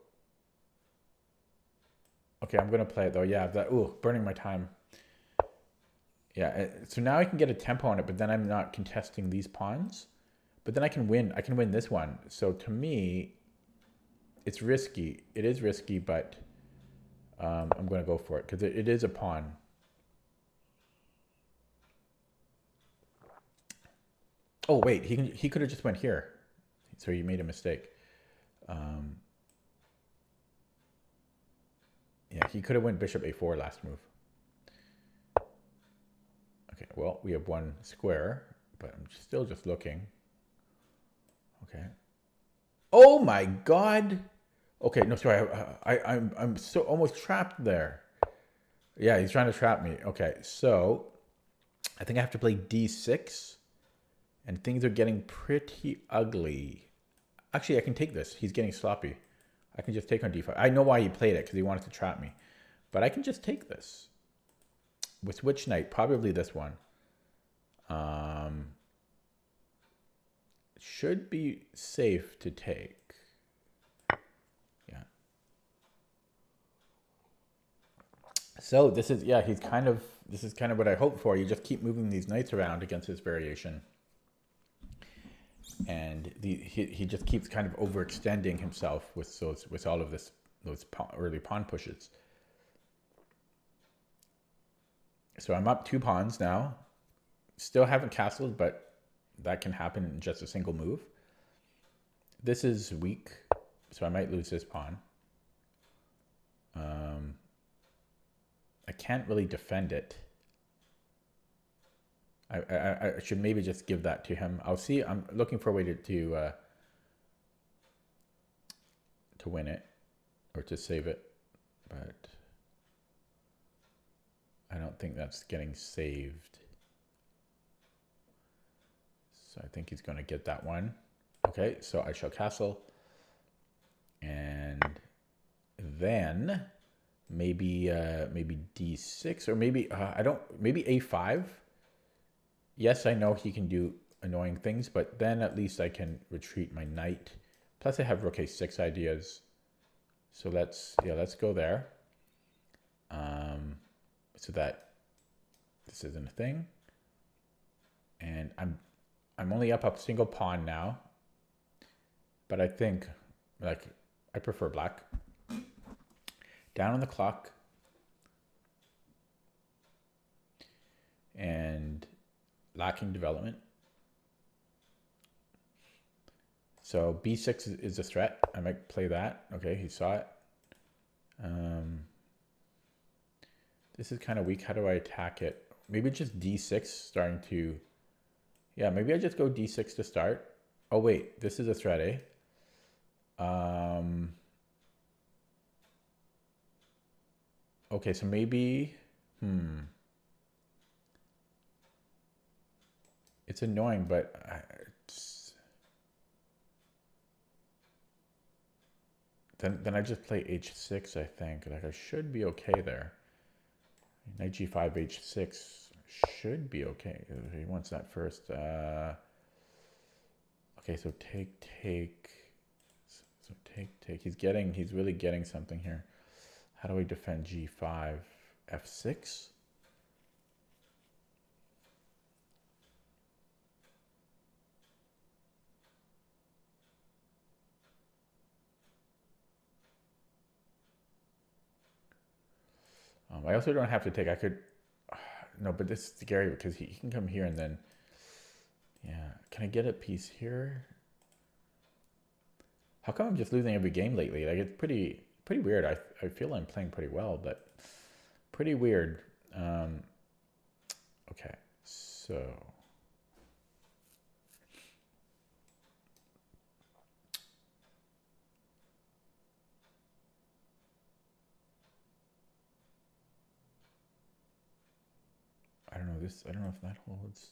Okay, I'm gonna play it though. Yeah, that, ooh, burning my time. Yeah, so now I can get a tempo on it, but then I'm not contesting these pawns. But then I can win this one. So to me, it's risky. It is risky, but I'm gonna go for it because it is a pawn. Oh wait, he could have just went here. So he made a mistake. Yeah, he could have went bishop a4 last move. Okay, well, we have one square, but I'm still just looking. Okay. Oh my God. Okay, no, sorry. I'm so almost trapped there. Yeah, he's trying to trap me. Okay, so I think I have to play d6, and things are getting pretty ugly. Actually, I can take this. He's getting sloppy. I can just take on d5. I know why he played it, because he wanted to trap me. But I can just take this. With which knight? Probably this one. Should be safe to take. Yeah. So this is, yeah, this is kind of what I hoped for. You just keep moving these knights around against this variation. And he just keeps kind of overextending himself with all of those early pawn pushes. So I'm up 2 pawns now. Still haven't castled, but that can happen in just a single move. This is weak, so I might lose this pawn. I can't really defend it. I should maybe just give that to him. I'll see. I'm looking for a way to win it or to save it, but I don't think that's getting saved. So I think he's going to get that one. Okay, so I shall castle, and then maybe d6 or maybe maybe a5. Yes, I know he can do annoying things, but then at least I can retreat my knight. Plus I have rook a6 ideas. So let's go there. So that this isn't a thing. And I'm only up a single pawn now. But I think, like, I prefer black. Down on the clock. And lacking development. So b6 is a threat. I might play that. Okay, he saw it. This is kind of weak. How do I attack it? Maybe just d6 starting to... Yeah, maybe I just go d6 to start. Oh, wait. This is a threat, eh? Okay, so maybe... It's annoying, but... Then I just play h6, I think. Like, I should be okay there. Knight g5, h6 should be okay. He wants that first. Okay, so take. So take. He's really getting something here. How do I defend g5, f6? I also don't have to take. I could. No, but this is scary because he can come here and then. Yeah. Can I get a piece here? How come I'm just losing every game lately? Like, it's pretty weird. I feel I'm playing pretty well, but pretty weird. Okay, so. I don't know this. I don't know if that holds.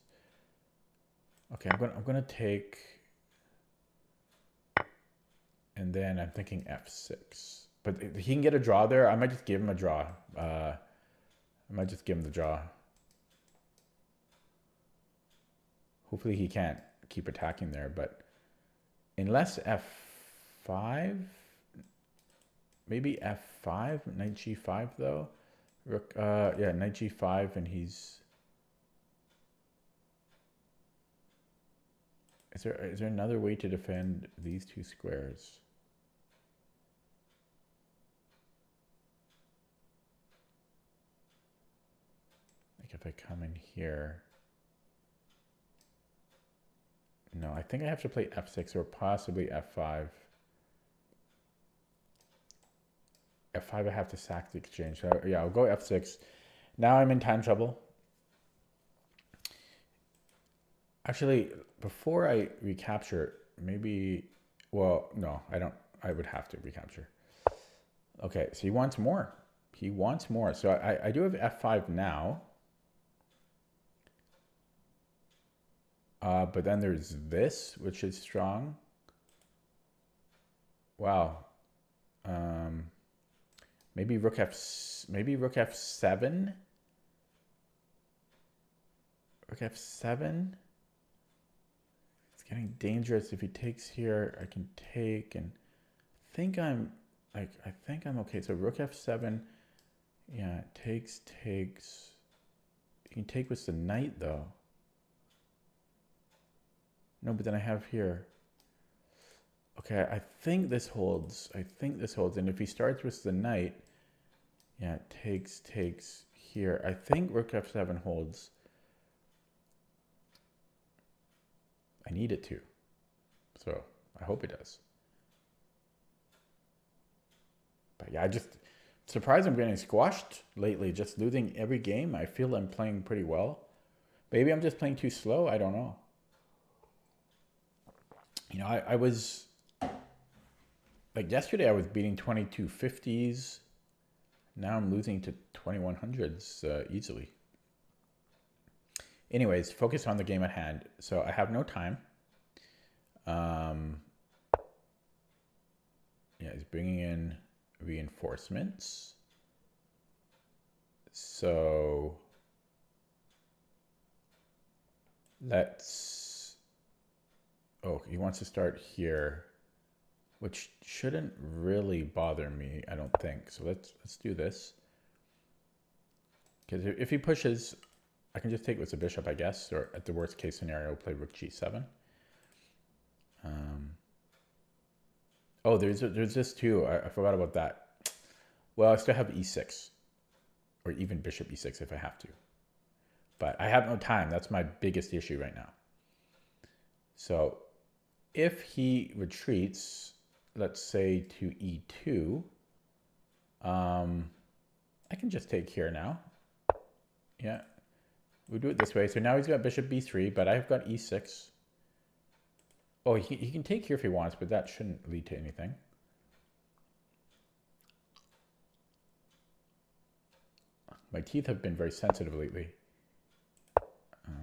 Okay, I'm gonna take, and then I'm thinking f6. But he can get a draw there. I might just give him a draw. I might just give him the draw. Hopefully he can't keep attacking there, but unless f5, maybe f5, knight g5 though. Rook, yeah, knight g5, and he's. Is there another way to defend these two squares? Like if I come in here. No, I think I have to play f6 or possibly f5. f5, I have to sack the exchange. So yeah, I'll go f6. Now I'm in time trouble. Actually, before I recapture, maybe, well, no, I don't. I would have to recapture. Okay, so he wants more. He wants more. So I do have f5 now. But then there's this, which is strong. Wow. Maybe rook f7. Rook f7. It's getting dangerous. If he takes here, I can take, and I think I'm okay. So rook f7. Yeah, takes. You can take with the knight though. No, but then I have here. Okay, I think this holds. And if he starts with the knight, yeah, takes here. I think rook f7 holds. I need it to. So I hope it does. But yeah, I just surprised I'm getting squashed lately, just losing every game. I feel I'm playing pretty well. Maybe I'm just playing too slow. I don't know. You know, I was, like yesterday I was beating 2250s. Now I'm losing to 2100s easily. Anyways, focus on the game at hand. So I have no time. Yeah, he's bringing in reinforcements. So let's, oh, he wants to start here, which shouldn't really bother me, I don't think. So let's do this. Because if he pushes, I can just take with the bishop, I guess, or at the worst case scenario, play rook g7. Oh, there's this too. I forgot about that. Well, I still have e6, or even bishop e6 if I have to. But I have no time. That's my biggest issue right now. So if he retreats, let's say to e2, I can just take here now. Yeah, we'll do it this way. So now he's got bishop b3, but I've got e6. Oh, he can take here if he wants, but that shouldn't lead to anything. My teeth have been very sensitive lately. My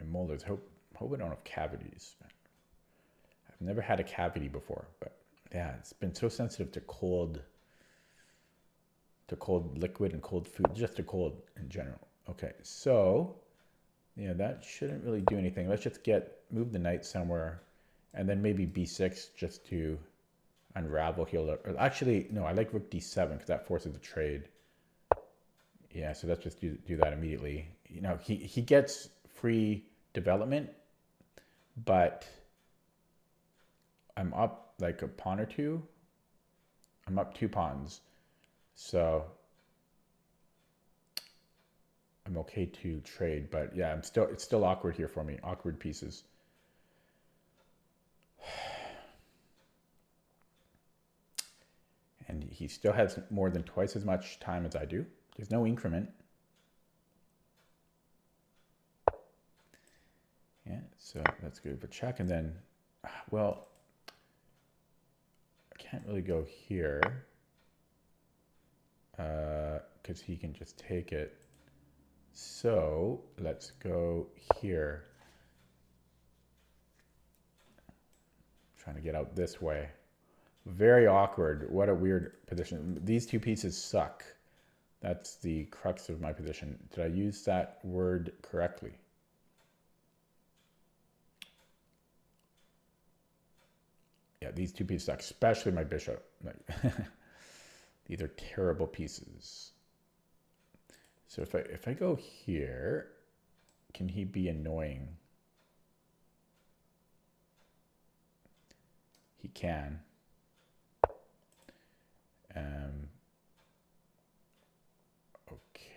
molars, hope I don't have cavities. I've never had a cavity before, but yeah, it's been so sensitive to cold to cold liquid and cold food, just to cold in general. Okay, so yeah, that shouldn't really do anything. Let's just move the knight somewhere, and then maybe b6 just to unravel here. Or actually, no, I like rook d7 because that forces a trade. Yeah, so let's just do that immediately. You know, he gets free development, but I'm up like a pawn or two. I'm up 2 pawns, so I'm okay to trade. But yeah, it's still awkward here for me. Awkward pieces. And he still has more than twice as much time as I do. There's no increment. Yeah, so let's go for check, and then, well, I can't really go here because he can just take it. So let's go here. I'm trying to get out this way. Very awkward. What a weird position. These 2 pieces suck. That's the crux of my position. Did I use that word correctly? Yeah, these 2 pieces suck, especially my bishop. These are terrible pieces. So if I go here, can he be annoying? He can.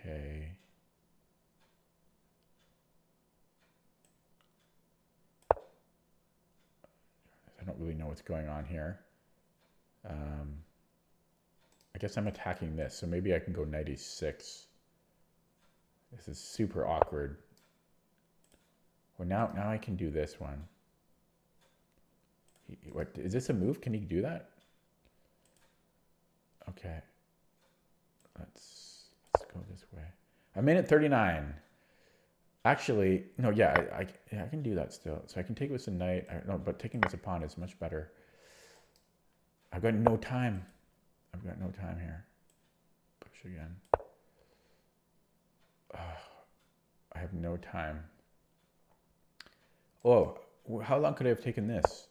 Okay. I don't really know what's going on here. I guess I'm attacking this, so maybe I can go knight e6. This is super awkward. Well, now I can do this one. What is this a move? Can he do that? Okay. Let's go this way. I'm in at 39. Actually, no, yeah, I can do that still. So I can take this a knight. No, but taking this a pawn is much better. I've got no time. I've got no time here. Push again. I have no time. Oh, how long could I have taken this?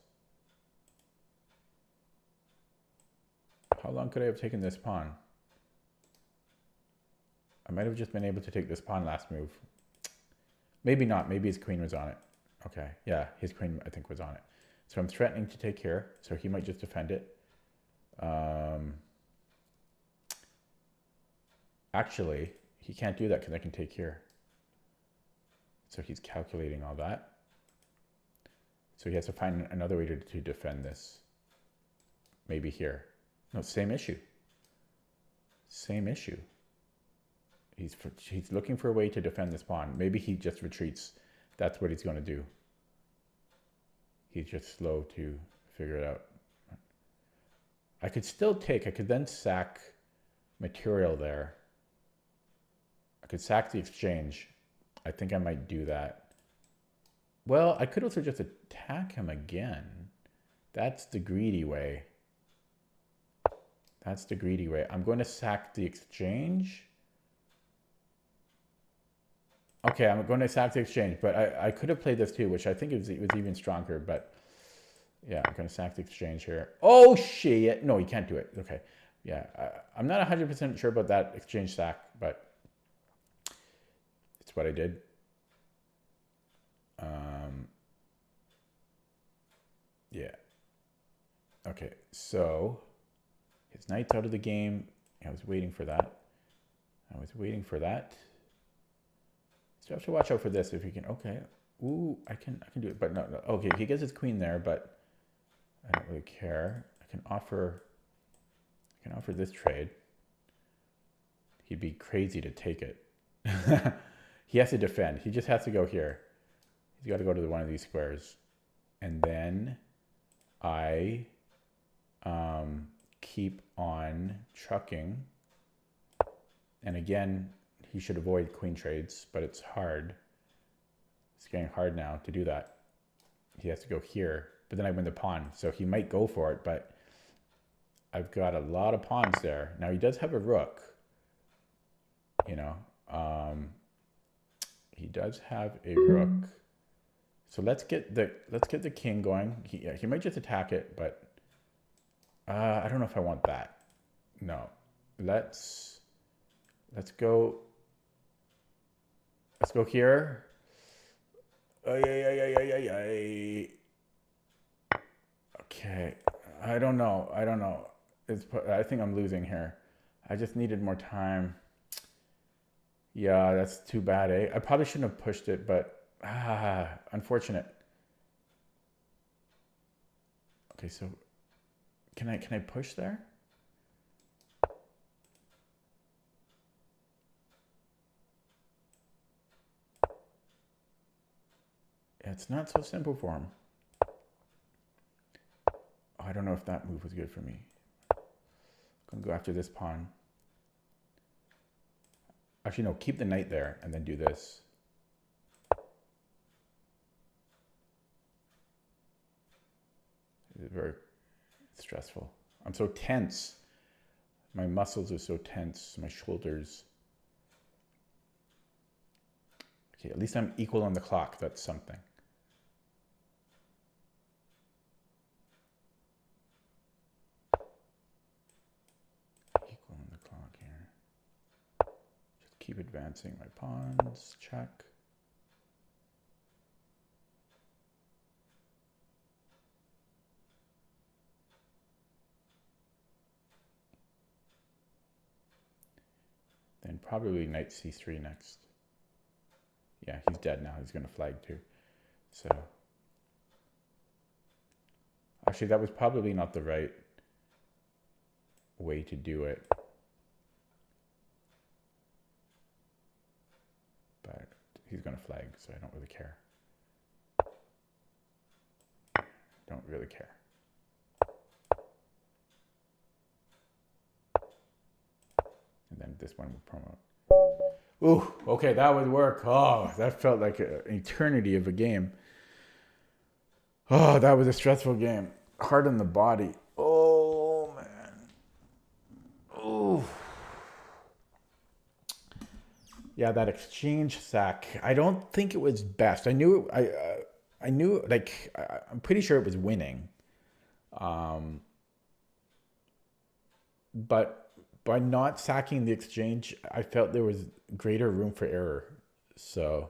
How long could I have taken this pawn? I might have just been able to take this pawn last move. Maybe not. Maybe his queen was on it. Okay. Yeah, his queen, I think, was on it. So I'm threatening to take here. So he might just defend it. Actually, he can't do that because I can take here. So he's calculating all that. So he has to find another way to defend this. Maybe here. No, same issue. Same issue. He's looking for a way to defend this pawn. Maybe he just retreats. That's what he's going to do. He's just slow to figure it out. I could still take. I could then sack material there. I could sack the exchange. I think I might do that. Well, I could also just attack him again. That's the greedy way. That's the greedy way. I'm going to sack the exchange. Okay, I'm going to sack the exchange, but I could have played this too, which I think it was even stronger, but yeah, I'm going to sack the exchange here. Oh, shit. No, you can't do it. Okay. Yeah, I'm not 100% sure about that exchange sack, but it's what I did. Yeah. Okay, so his knight's out of the game. I was waiting for that. I was waiting for that. So I have to watch out for this if he can. Okay. Ooh, I can do it, but no. Okay, he gets his queen there, but I don't really care. I can offer this trade. He'd be crazy to take it. He has to defend. He just has to go here. He's got to go to one of these squares. And then I keep on trucking. And again, he should avoid queen trades, but it's hard. It's getting hard now to do that. He has to go here, but then I win the pawn. So he might go for it, but I've got a lot of pawns there. Now he does have a rook. you know. He does have a rook. So let's get the king going. He might just attack it, but I don't know if I want that. No. Let's go here. Okay. I don't know. I think I'm losing here. I just needed more time. Yeah, that's too bad, eh? I probably shouldn't have pushed it, but unfortunate. Okay, so can I push there? Yeah, it's not so simple for him. I don't know if that move was good for me. I'm gonna go after this pawn. Actually, no, keep the knight there and then do this. It's very stressful. I'm so tense. My muscles are so tense, my shoulders. Okay, at least I'm equal on the clock. That's something. Equal on the clock here. Just keep advancing my pawns. Check. Then probably knight c3 next. Yeah, he's dead now. He's going to flag too. So actually, that was probably not the right way to do it. But he's going to flag, so I don't really care. Don't really care. And then this one will promote. Ooh, okay, that would work. Oh, that felt like an eternity of a game. Oh, that was a stressful game. Hard on the body. Oh, man. Oh. Yeah, that exchange sack. I don't think it was best. I knew, like, I'm pretty sure it was winning. But by not sacking the exchange, I felt there was greater room for error. So,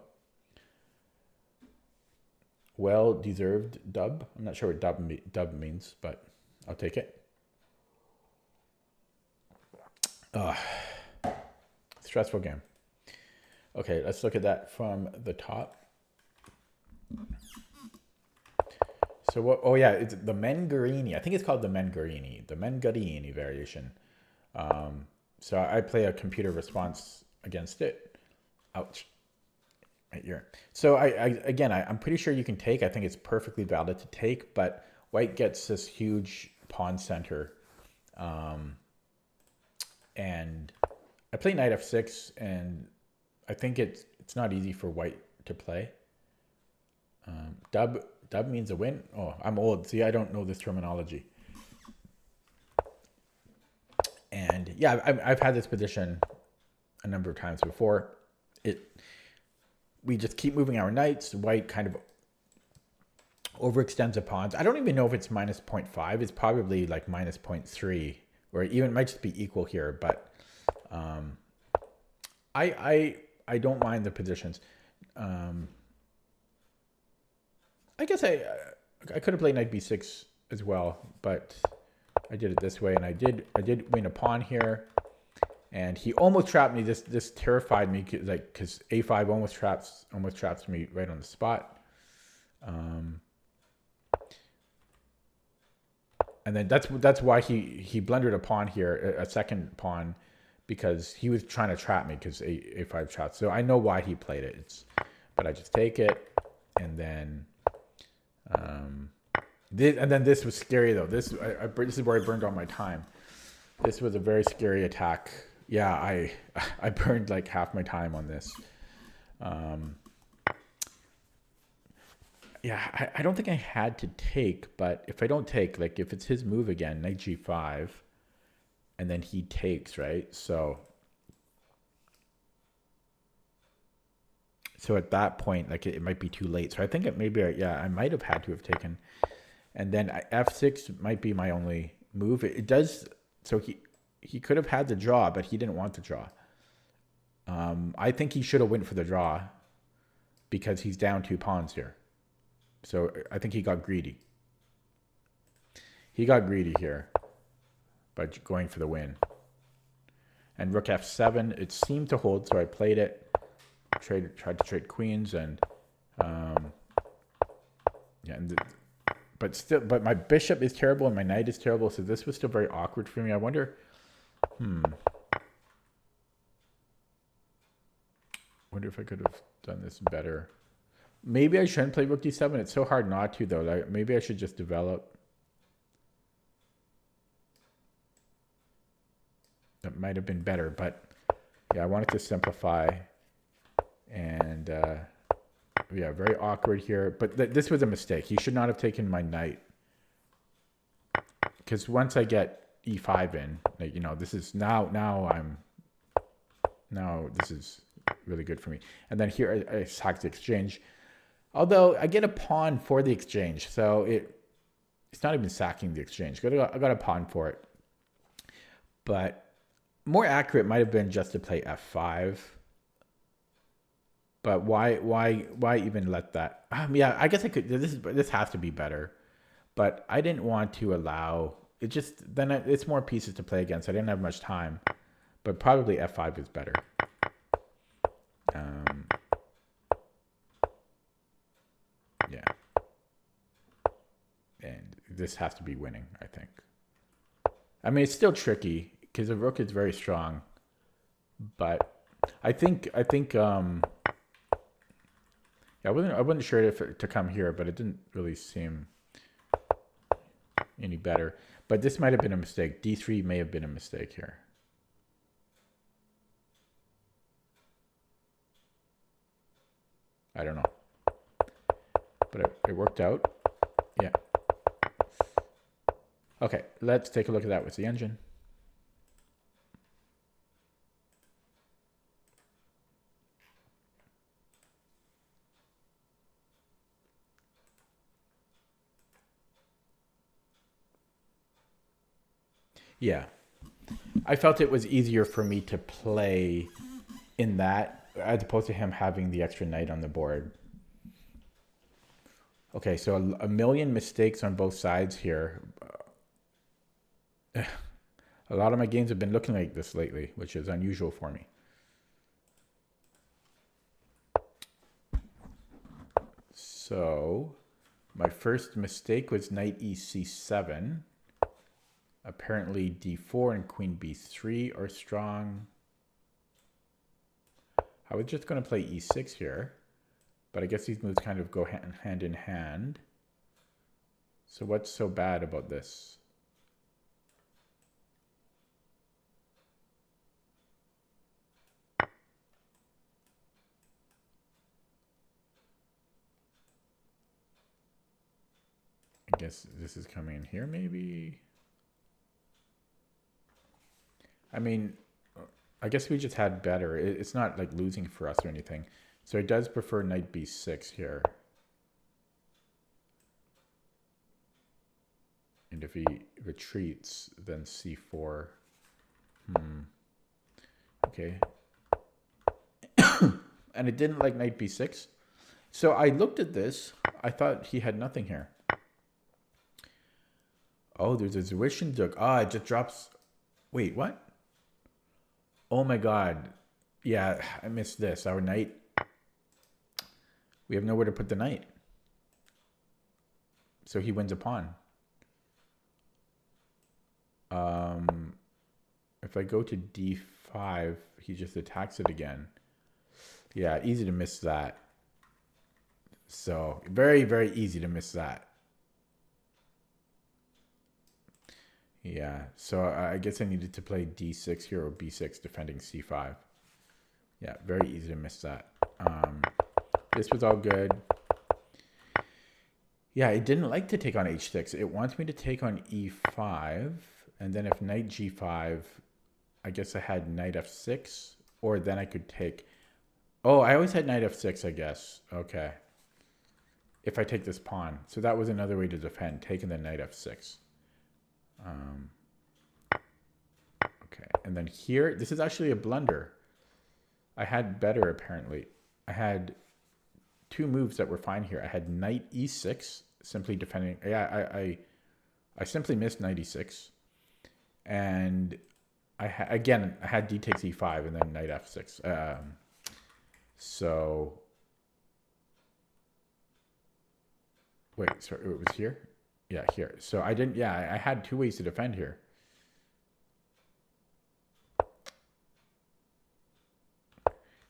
well-deserved dub. I'm not sure what dub means, but I'll take it. Stressful game. Okay, let's look at that from the top. So what? Oh yeah, it's the Mengarini. I think it's called the Mengarini variation. So I play a computer response against it. Ouch. Right here. So I'm pretty sure you can take. I think it's perfectly valid to take, but white gets this huge pawn center. And I play knight f6, and I think it's not easy for white to play. Dub means a win. Oh, I'm old. See, I don't know this terminology. And yeah, I've had this position a number of times before. We just keep moving our knights. White kind of overextends the pawns. I don't even know if it's minus 0.5. It's probably like minus 0.3, or even it might just be equal here. But I don't mind the positions. I guess I could have played knight b6 as well, but I did it this way, and I did win a pawn here, and he almost trapped me. This terrified me, because a5 almost traps me right on the spot. And then that's why he blundered a pawn here, a second pawn, because he was trying to trap me, because a5 traps. So I know why he played it. But I just take it, and then. This was scary though. This is where I burned all my time. This was a very scary attack. Yeah, I burned like half my time on this. Yeah, I don't think I had to take, but if I don't take, like if it's his move again, knight g5, and then he takes, right? So So at that point, like it might be too late. So I think it maybe, yeah, I might have had to have taken. And then f6 might be my only move. It does, so he could have had the draw, but he didn't want the draw. I think he should have went for the draw because he's down 2 pawns here. So I think he got greedy. He got greedy here by going for the win. And rook f7, it seemed to hold, so I played it. Tried to trade queens, and yeah, but my bishop is terrible and my knight is terrible, so this was still very awkward for me. I wonder, wonder if I could have done this better. Maybe I shouldn't play rook d7. It's so hard not to, though. Like, maybe I should just develop. That might have been better, but yeah, I wanted to simplify. And yeah, very awkward here. But this was a mistake. He should not have taken my knight. Because once I get e5 in, like, you know, this is now this is really good for me. And then here I sack the exchange. Although I get a pawn for the exchange, so it's not even sacking the exchange. I got a pawn for it. But more accurate might have been just to play f5. But why even let that? Yeah, I guess I could. This has to be better. But I didn't want to allow it. Just then it's more pieces to play against. I didn't have much time. But probably f5 is better. Yeah. And this has to be winning, I think. I mean, it's still tricky because the rook is very strong. But I think I wasn't sure if to come here, but it didn't really seem any better. But this might have been a mistake. D3 may have been a mistake here. I don't know. But it worked out. Yeah. Okay, let's take a look at that with the engine. Yeah. I felt it was easier for me to play in that as opposed to him having the extra knight on the board. Okay, so a million mistakes on both sides here. A lot of my games have been looking like this lately, which is unusual for me. So my first mistake was knight ec7. Apparently d4 and queen b3 are strong. I was just going to play e6 here, but I guess these moves kind of go hand in hand. So what's so bad about this? I guess this is coming in here maybe. I mean, I guess we just had better. It's not like losing for us or anything. So he does prefer knight b6 here. And if he retreats, then c4. Okay. And it didn't like knight b6. So I looked at this. I thought he had nothing here. Oh, there's a Zwischenstück. Ah, it just drops. Wait, what? Oh my god. Yeah, I missed this. Our knight. We have nowhere to put the knight. So he wins a pawn. If I go to d5, he just attacks it again. Yeah, easy to miss that. So very, very easy to miss that. Yeah, so I guess I needed to play d6 here or b6 defending c5. Yeah, very easy to miss that. This was all good. Yeah, it didn't like to take on h6. It wants me to take on e5. And then if knight g5, I guess I had knight f6. Or then I could take Oh, I always had knight f6, I guess. Okay. If I take this pawn. So that was another way to defend, taking the knight f6. Okay, and then here, this is actually a blunder. I had better, apparently. I had two moves that were fine here. I had knight e6, simply defending. Yeah, I simply missed knight e6. And I had d takes e5 and then knight f6. So, wait, sorry, it was here? Yeah, here. So I didn't, yeah, I had two ways to defend here.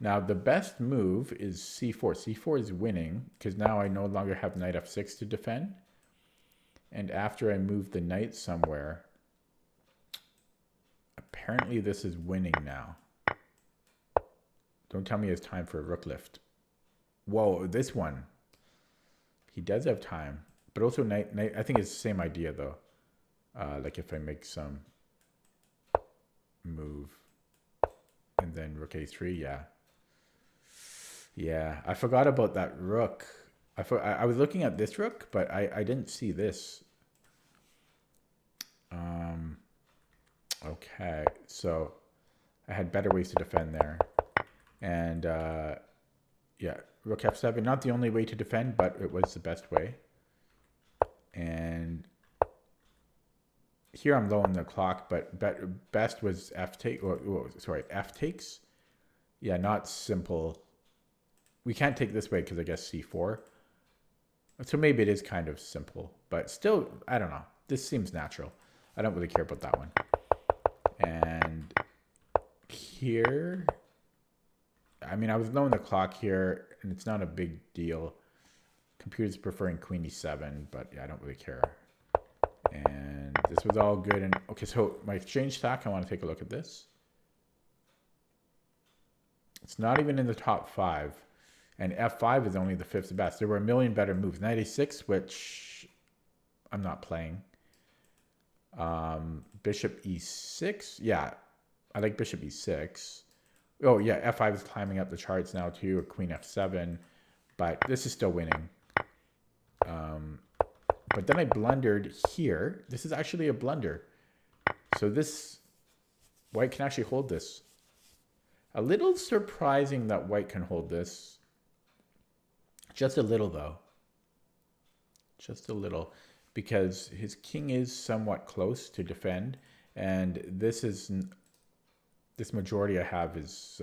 Now, the best move is c4. c4 is winning because now I no longer have knight f6 to defend. And after I move the knight somewhere, apparently this is winning now. Don't tell me it's time for a rook lift. Whoa, this one. He does have time. But also knight, I think it's the same idea though. Like if I make some move and then rook a3, yeah. Yeah, I forgot about that rook. I was looking at this rook, but I didn't see this. Okay, so I had better ways to defend there. And yeah, rook f7, not the only way to defend, but it was the best way. And here I'm low on the clock, but best was f take, sorry, f takes. Yeah, not simple. We can't take this way because I guess c4. So maybe it is kind of simple, but still, I don't know. This seems natural. I don't really care about that one. And here, I mean, I was low on the clock here, and it's not a big deal. Computer's preferring queen e7, but yeah, I don't really care. And this was all good. And okay, so my exchange stack, I want to take a look at this. It's not even in the top 5. And f5 is only the 5th best. There were a million better moves. Knight a6, which I'm not playing. Bishop e6. Yeah, I like bishop e6. Oh, yeah, f5 is climbing up the charts now too, or queen f7. But this is still winning. But then I blundered here. This is actually a blunder. So this, white can actually hold this. A little surprising that white can hold this. Just a little, though. Just a little. Because his king is somewhat close to defend. And this majority I have is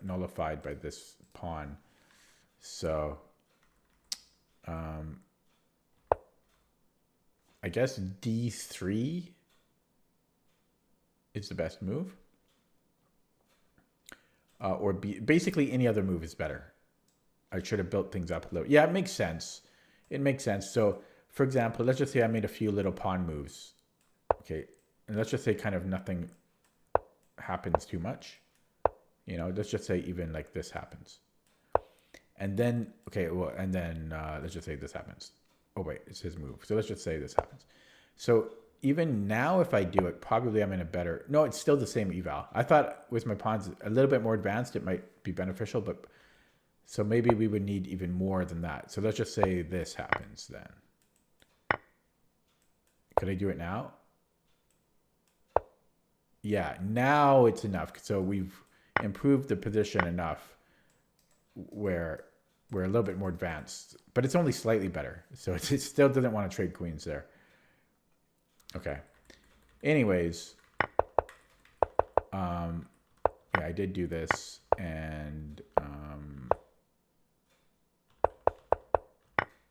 nullified by this pawn. So, I guess d3 is the best move. Or basically any other move is better. I should have built things up a little. Yeah, it makes sense. It makes sense. So, for example, let's just say I made a few little pawn moves. Okay, and let's just say kind of nothing happens too much. You know, let's just say even like this happens. And then, okay, well, and then let's just say this happens. Oh, wait, it's his move. So let's just say this happens. So even now, if I do it, probably I'm in a better... No, it's still the same eval. I thought with my pawns a little bit more advanced, it might be beneficial, but... So maybe we would need even more than that. So let's just say this happens then. Could I do it now? Yeah, now it's enough. So we've improved the position enough where we're a little bit more advanced, but it's only slightly better. So it still doesn't want to trade queens there. Okay. Anyways, yeah, I did do this, and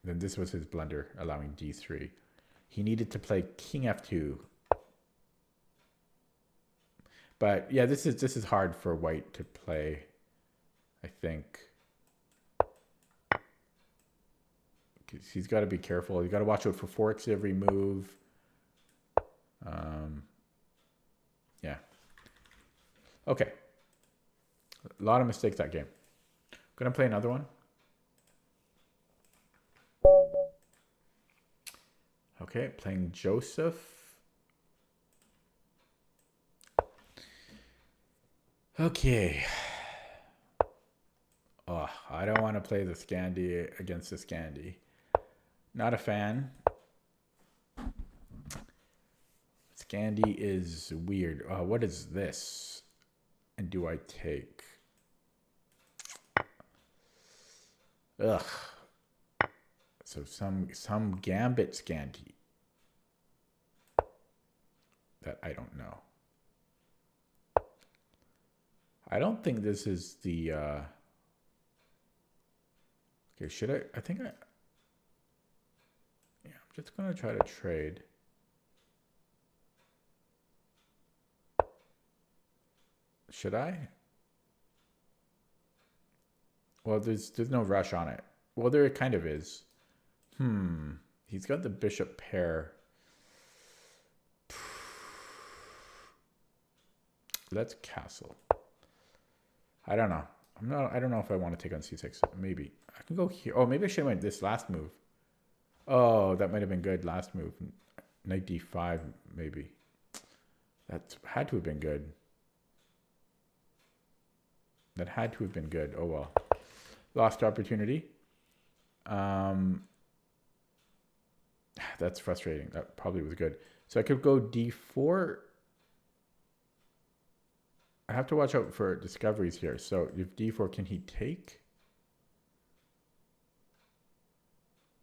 then this was his blunder, allowing d3. He needed to play king f2. But yeah, this is hard for white to play, I think. He's got to be careful. He's got to watch out for forks every move. Yeah. Okay. A lot of mistakes that game. Gonna play another one. Okay, playing Joseph. Okay. I don't want to play the Scandi against the Scandi. Not a fan. Scandi is weird. What is this? And do I take? Ugh. So some Gambit Scandi that I don't know. I don't think this is the okay, should I think I yeah, I'm just gonna try to trade. Should I? Well, there's no rush on it. Well, there kind of is. He's got the bishop pair. Let's castle. I don't know. I don't know if I want to take on c6. Maybe. I can go here. Oh, maybe I should have went this last move. Oh, that might have been good last move. Knight d5, maybe. That had to have been good. That had to have been good. Oh, well. Lost opportunity. That's frustrating. That probably was good. So I could go d4. I have to watch out for discoveries here. So if d4, can he take?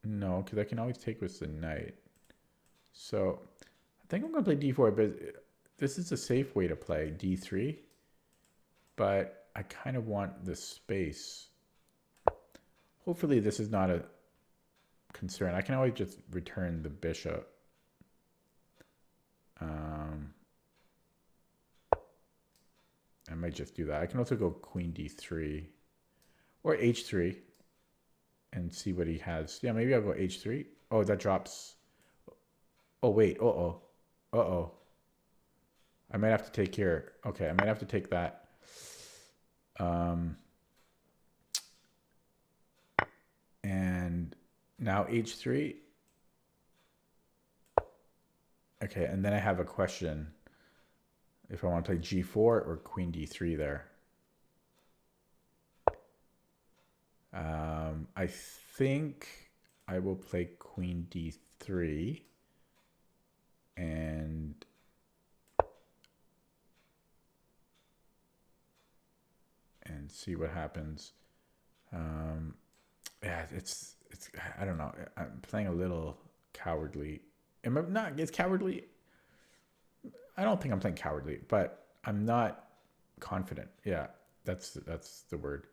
No, because I can always take with the knight. So I think I'm going to play d4, but this is a safe way to play d3. But I kind of want the space. Hopefully this is not a concern. I can always just return the bishop. I might just do that. I can also go queen d3 or h3 and see what he has. Yeah, maybe I'll go h3. Oh, that drops. Oh, wait. Uh-oh. Uh-oh. I might have to take here. Okay, I might have to take that. And now h3. Okay, and then I have a question. If I want to play g4 or queen d3 there. I think I will play queen d3 and see what happens. Yeah, it's I don't know. I'm playing a little cowardly. Am I not? It's cowardly. I don't think I'm playing cowardly, but I'm not confident. Yeah, that's the word.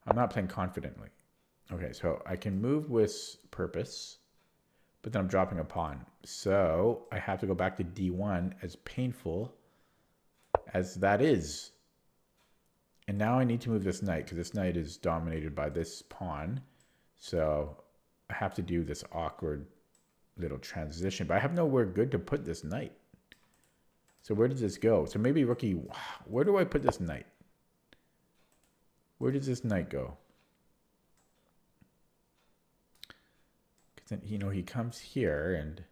I'm not playing confidently. Okay, so I can move with purpose, but then I'm dropping a pawn. So I have to go back to d1, as painful as that is. And now I need to move this knight, because this knight is dominated by this pawn. So I have to do this awkward little transition, but I have nowhere good to put this knight. So where does this go? So maybe rookie, where do I put this knight? Where does this knight go? Because then, you know, he comes here and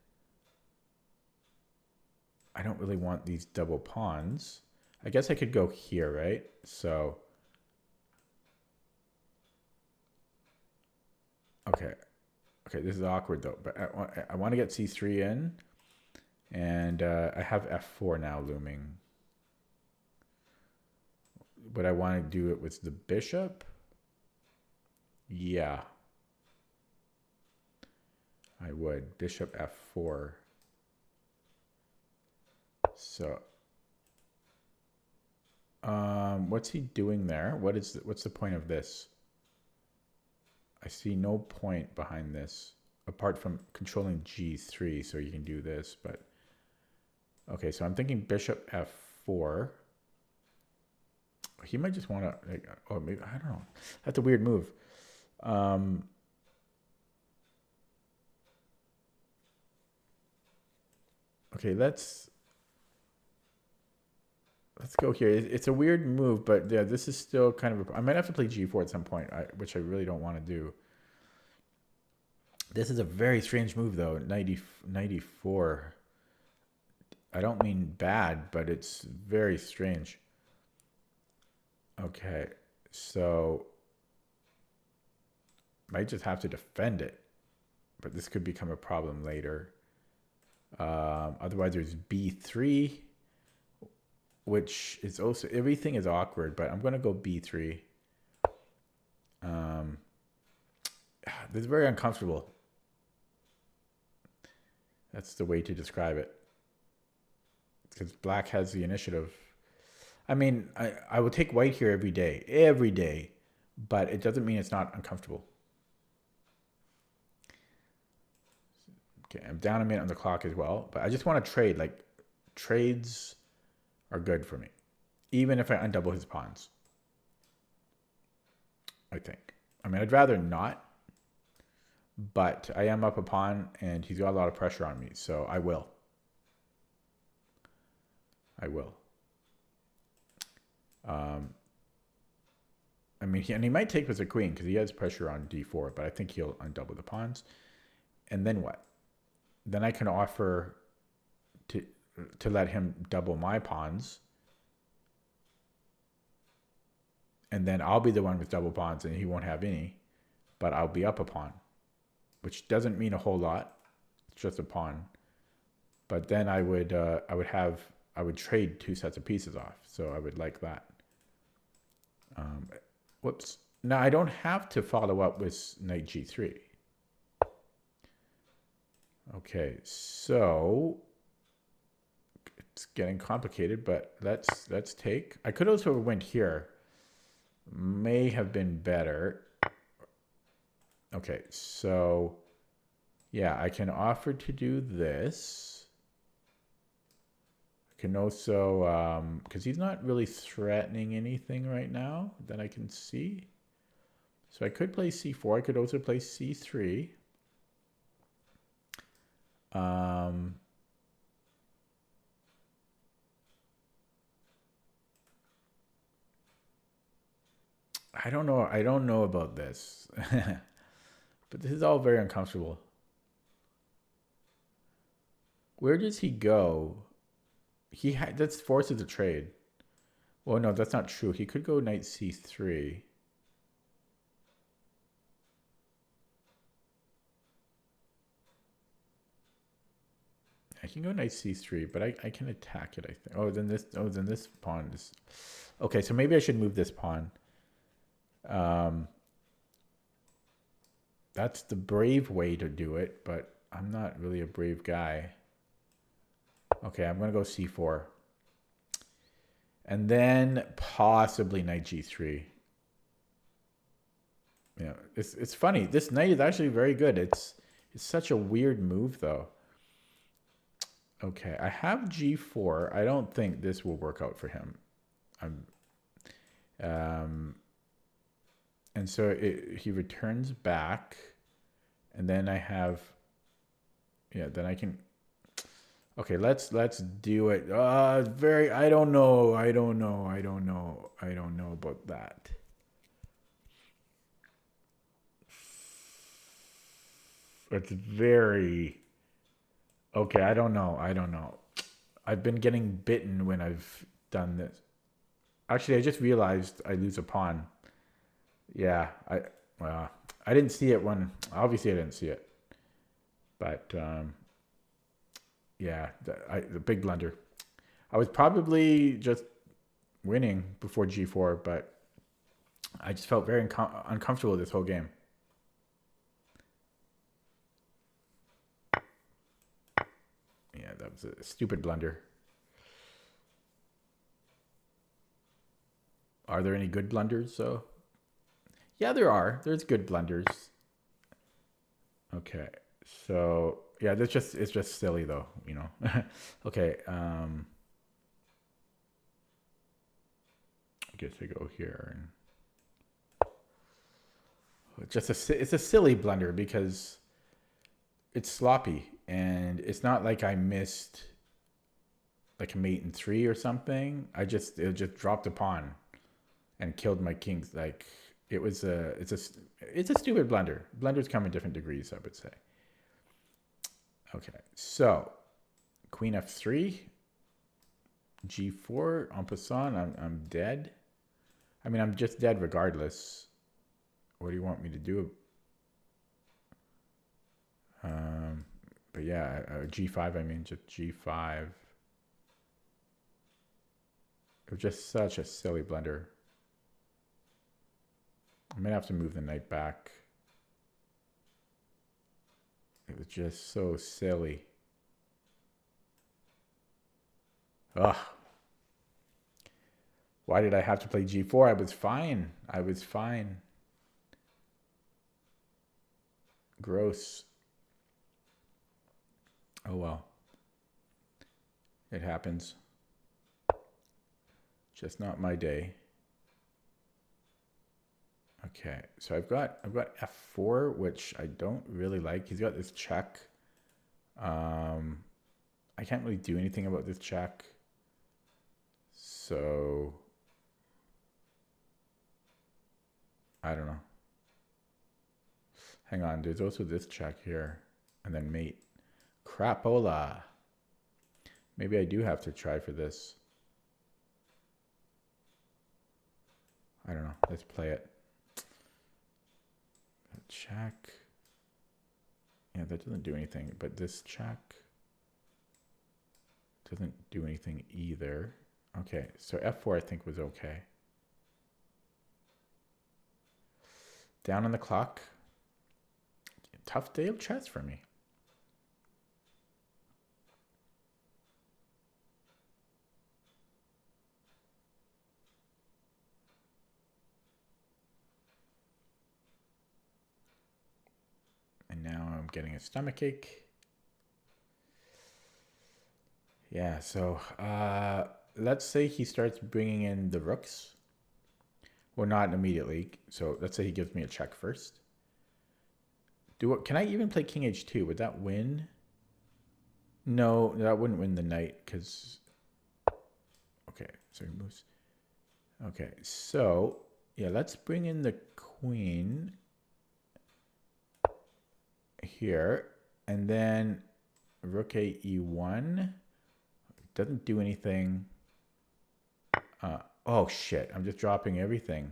I don't really want these double pawns. I guess I could go here, right? So, okay. Okay, this is awkward though, but I want to get c3 in. And I have f4 now looming. Would I want to do it with the bishop? Yeah. I would. Bishop f4. So, what's he doing there? What's the point of this? I see no point behind this, apart from controlling g3, so you can do this, but... Okay, so I'm thinking bishop f4. He might just want to, like, oh, maybe, I don't know. That's a weird move. Okay, let's go here. It's a weird move, but yeah, this is still kind of, I might have to play g4 at some point, which I really don't want to do. This is a very strange move, though, 94. I don't mean bad, but it's very strange. Okay, so Might just have to defend it, but this could become a problem later. Otherwise, there's b3, which is also, everything is awkward, but I'm going to go b3. This is very uncomfortable. That's the way to describe it. Because black has the initiative. I mean, I will take white here every day, but it doesn't mean it's not uncomfortable. Okay, I'm down a minute on the clock as well, but I just want to trade. Like, trades are good for me, even if I undouble his pawns. I think. I mean, I'd rather not, but I am up a pawn, and he's got a lot of pressure on me, so I will. I mean, he might take with a queen because he has pressure on d4, but I think he'll undouble the pawns. And then what? Then I can offer to let him double my pawns. And then I'll be the one with double pawns and he won't have any, but I'll be up a pawn, which doesn't mean a whole lot. It's just a pawn. But then I would trade 2 sets of pieces off. So I would like that. Whoops. Now I don't have to follow up with knight g3. Okay, so it's getting complicated, but let's take. I could also have went here. May have been better. Okay, so yeah, I can offer to do this. I can also, because he's not really threatening anything right now that I can see. So I could play c4. I could also play c3. I don't know about this. But this is all very uncomfortable. Where does he go? That forces a trade. Well, no, that's not true. He could go knight c3. I can go knight c3, but I can attack it, I think. Then this pawn is... Okay, so maybe I should move this pawn. That's the brave way to do it, but I'm not really a brave guy. Okay, I'm going to go c4. And then possibly knight g3. Yeah, it's funny. This knight is actually very good. It's such a weird move, though. Okay, I have g4. I don't think this will work out for him. And so he returns back, and then I have, yeah, then I can. Okay, let's do it. I don't know about that. It's very. Okay, I don't know. I've been getting bitten when I've done this. Actually, I just realized I lose a pawn. Yeah, I didn't see it when, obviously I didn't see it. But, yeah, the big blunder. I was probably just winning before g4, but I just felt very uncomfortable this whole game. Yeah, that was a stupid blunder. Are there any good blunders, though? Yeah, there are. There's good blunders. Okay, so yeah, it's just silly though, you know. Okay, I guess I go here and it's a silly blunder because it's sloppy and it's not like I missed like a mate in 3 or something. It just dropped a pawn and killed my kings. Like it's a stupid blunder. Blunders come in different degrees, I would say. Okay, so queen f3, g4, en passant, I'm dead. I mean, I'm just dead regardless. What do you want me to do? But yeah, G5, I mean, just G5. It was just such a silly blunder. I'm gonna have to move the knight back. It was just so silly. Ugh. Why did I have to play G4? I was fine. I was fine. Gross. Oh well. It happens. Just not my day. Okay, so I've got F4, which I don't really like. He's got this check. I can't really do anything about this check. So I don't know. Hang on, there's also this check here. And then mate. Crapola. Maybe I do have to try for this. I don't know. Let's play it. Check. Yeah, that doesn't do anything. But this check doesn't do anything either. Okay, so F4 I think was okay. Down on the clock. Tough day of chess for me. And now I'm getting a stomachache. Yeah, so let's say he starts bringing in the rooks. Well, not immediately. So let's say he gives me a check first. Can I even play King H2? Would that win? No, that wouldn't win the knight because... Okay, so he moves. Okay, so yeah, let's bring in the queen here. And then rook a e1. Doesn't do anything. Oh shit, I'm just dropping everything.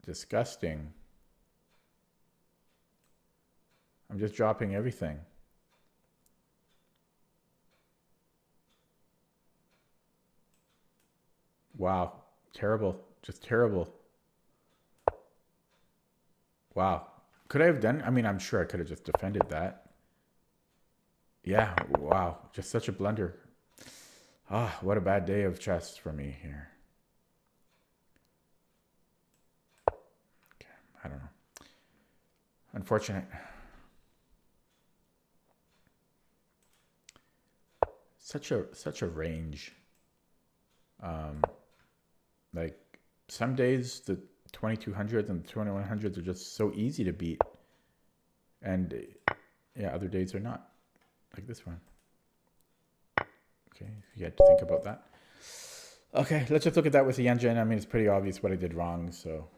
Disgusting. I'm just dropping everything. Wow, terrible, just terrible. Wow, could I have done, I mean, I'm sure I could have just defended that. Yeah, wow, just such a blunder. Ah, what a bad day of chess for me here. Okay, I don't know. Unfortunate. Such a range. Like some days the 2200s and 2100s are just so easy to beat, and yeah, other days are not. Like this one. Okay, you had to think about that. Okay, let's just look at that with the engine. I mean, it's pretty obvious what I did wrong, so.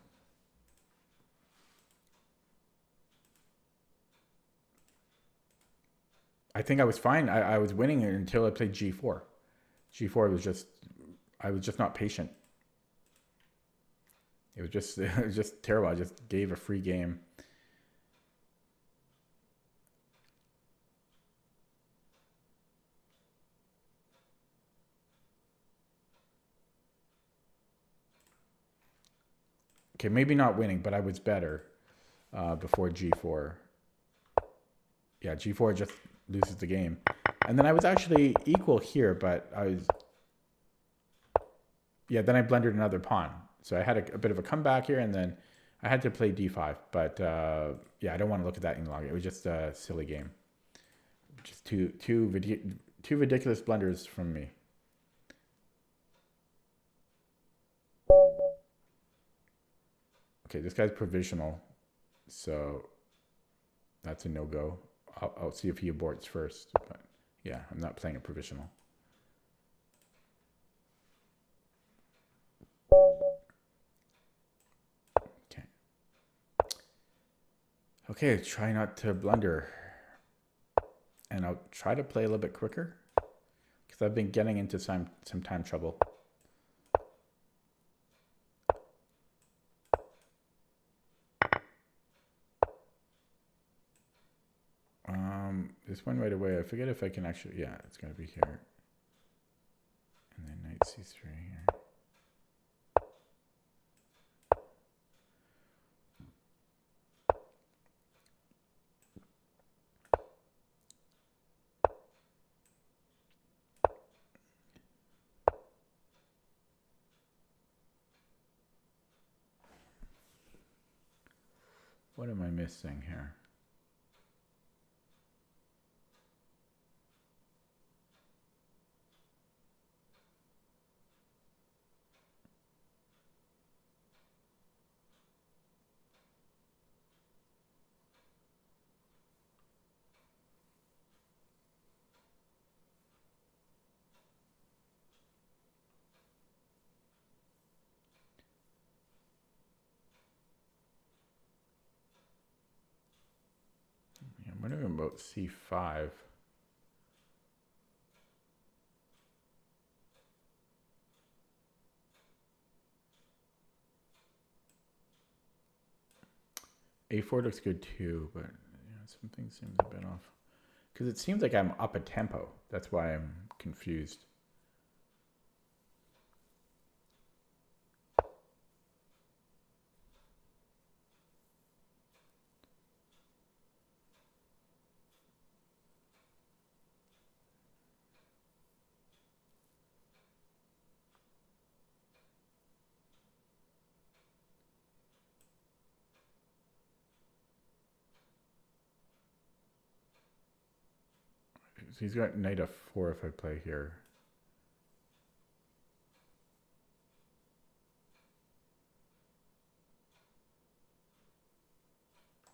I think I was fine. I was winning until I played G4. G4 was just, I was just not patient. It was just terrible. I just gave a free game. Okay, maybe not winning, but I was better before G4. Yeah, G4 just loses the game. And then I was actually equal here, but I was... Yeah, then I blundered another pawn. So I had a bit of a comeback here, and then I had to play D5. But yeah, I don't want to look at that any longer. It was just a silly game. Just two ridiculous blunders from me. Okay, this guy's provisional, so that's a no-go. I'll see if he aborts first, but yeah, I'm not playing a provisional. Okay. Okay, try not to blunder. And I'll try to play a little bit quicker because I've been getting into some time trouble. this one right away. I forget if I can actually, yeah, it's going to be here. And then knight c3 here. What am I missing here? Yeah, I'm wondering about c5. A4 looks good too, but yeah, something seems a bit off. Because it seems like I'm up a tempo. That's why I'm confused. So he's got knight f4 if I play here.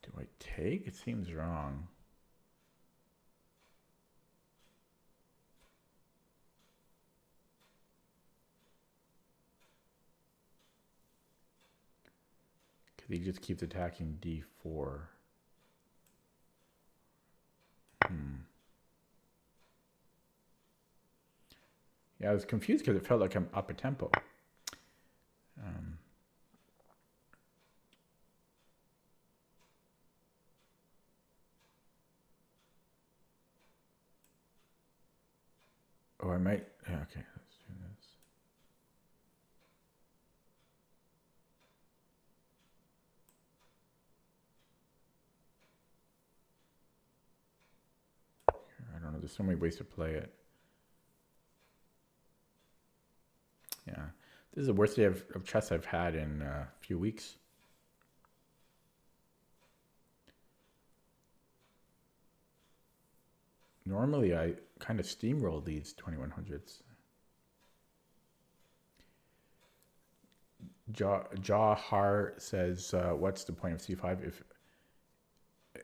Do I take? It seems wrong. Because he just keeps attacking d4. Yeah, I was confused because it felt like I'm up a tempo. Oh, I might. Yeah, okay, let's do this. I don't know. There's so many ways to play it. Yeah, this is the worst day of chess I've had in a few weeks. Normally, I kind of steamroll these 2100s. Jahar says, "What's the point of c5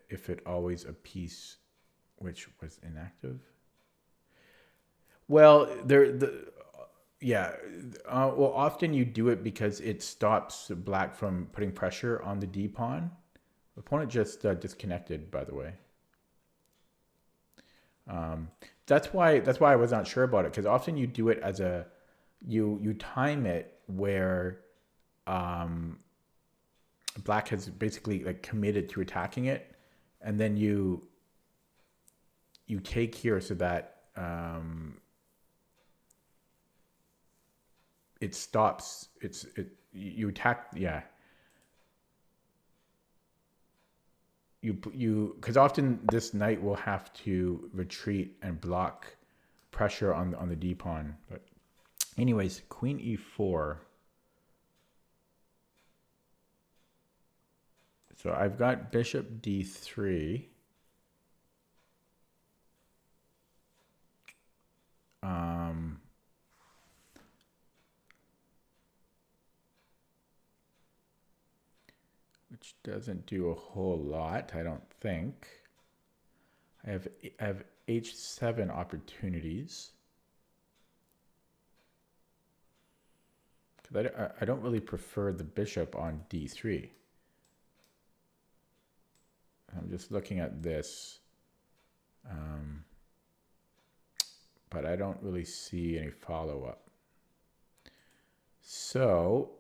if it always a piece which was inactive?" Well, yeah. Well, often you do it because it stops black from putting pressure on the d pawn. Opponent just disconnected, by the way. That's why I was not sure about it, because often you do it as a you time it where black has basically like committed to attacking it, and then you take here so that it stops. You attack. Yeah. You because often this knight will have to retreat and block pressure on the d pawn. But anyways, queen e4. So I've got bishop d3. Which doesn't do a whole lot, I don't think. I have h7 opportunities. Because I don't really prefer the bishop on d3. I'm just looking at this. But I don't really see any follow-up. So,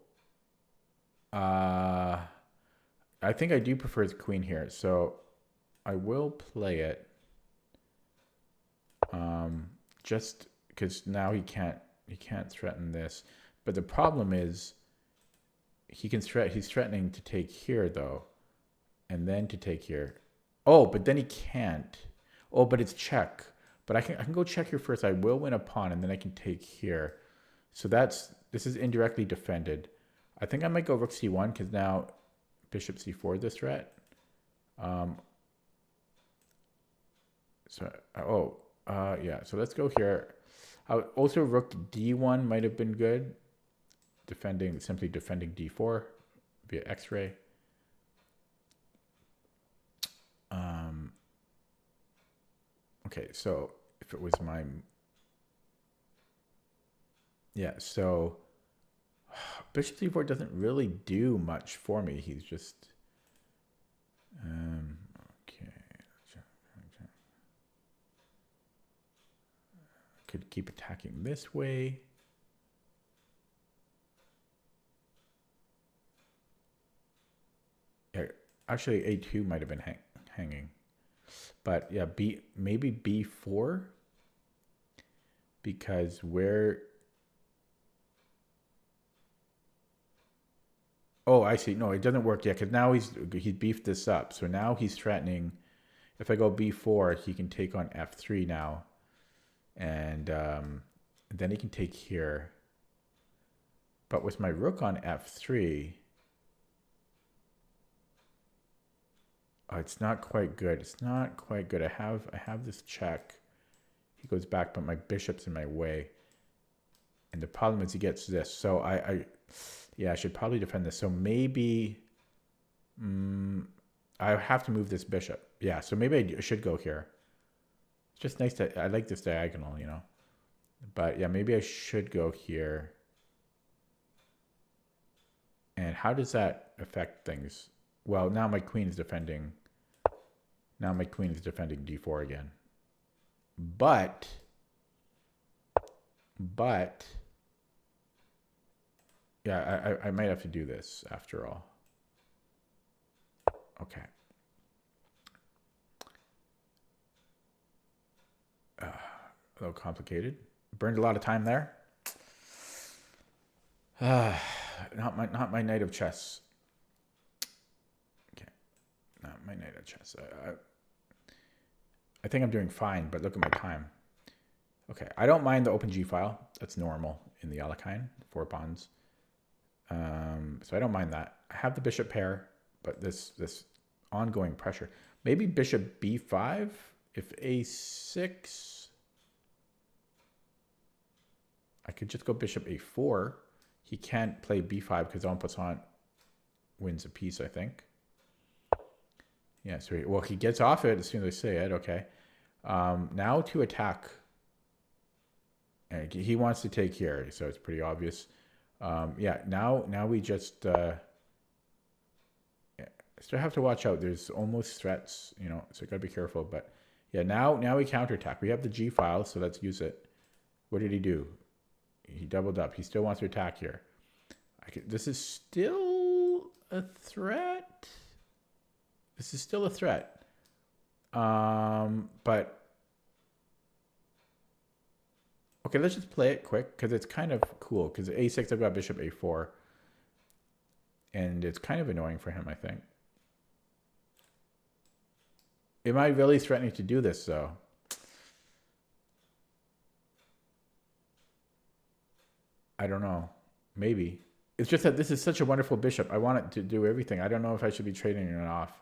I think I do prefer the queen here. So I will play it. Just because now he can't threaten this. But the problem is he's threatening to take here though, and then to take here. Oh, but then he can't. Oh, but it's check. But I can go check here first. I will win a pawn, and then I can take here. So this is indirectly defended. I think I might go rook c1 because now bishop c4 the threat. Yeah. So let's go here. Also rook d1 might have been good. Simply defending d4 via x-ray. Okay, so if it was my... Yeah, so bishop c4 doesn't really do much for me. He's just... okay. Could keep attacking this way. Yeah, actually a2 might have been hanging. But yeah, maybe b4, because where... Oh, I see. No, it doesn't work yet because now he's beefed this up. So now he's threatening. If I go b4, he can take on f3 now, and then he can take here. But with my rook on f3, it's not quite good. It's not quite good. I have this check. He goes back, but my bishop's in my way. And the problem is he gets this. So yeah, I should probably defend this. So maybe I have to move this bishop. Yeah, so maybe I should go here. It's just nice I like this diagonal, you know. But yeah, maybe I should go here. And how does that affect things? Well, now my queen is defending. Now my queen is defending d4 again. But yeah, I might have to do this after all. Okay. A little complicated. Burned a lot of time there. Not my knight of chess. Okay, not my knight of chess. I think I'm doing fine, but look at my time. Okay, I don't mind the open G file. That's normal in the Alekhine, 4 pawns. So I don't mind that. I have the bishop pair, but this ongoing pressure. Maybe bishop b5 if a6. I could just go bishop a4. He can't play b5 because en passant wins a piece, I think. Yeah, so he gets off it as soon as I say it. Okay. Now to attack. And he wants to take here, so it's pretty obvious. Yeah, now we just still have to watch out. There's almost threats, you know, so gotta be careful. But yeah, now we counterattack. We have the G file, so let's use it. What did he do? He doubled up. He still wants to attack here. This is still a threat. This is still a threat. But okay, let's just play it quick because it's kind of cool. Because a6, I've got bishop a4. And it's kind of annoying for him, I think. Am I really threatening to do this, though? I don't know. Maybe. It's just that this is such a wonderful bishop. I want it to do everything. I don't know if I should be trading it off.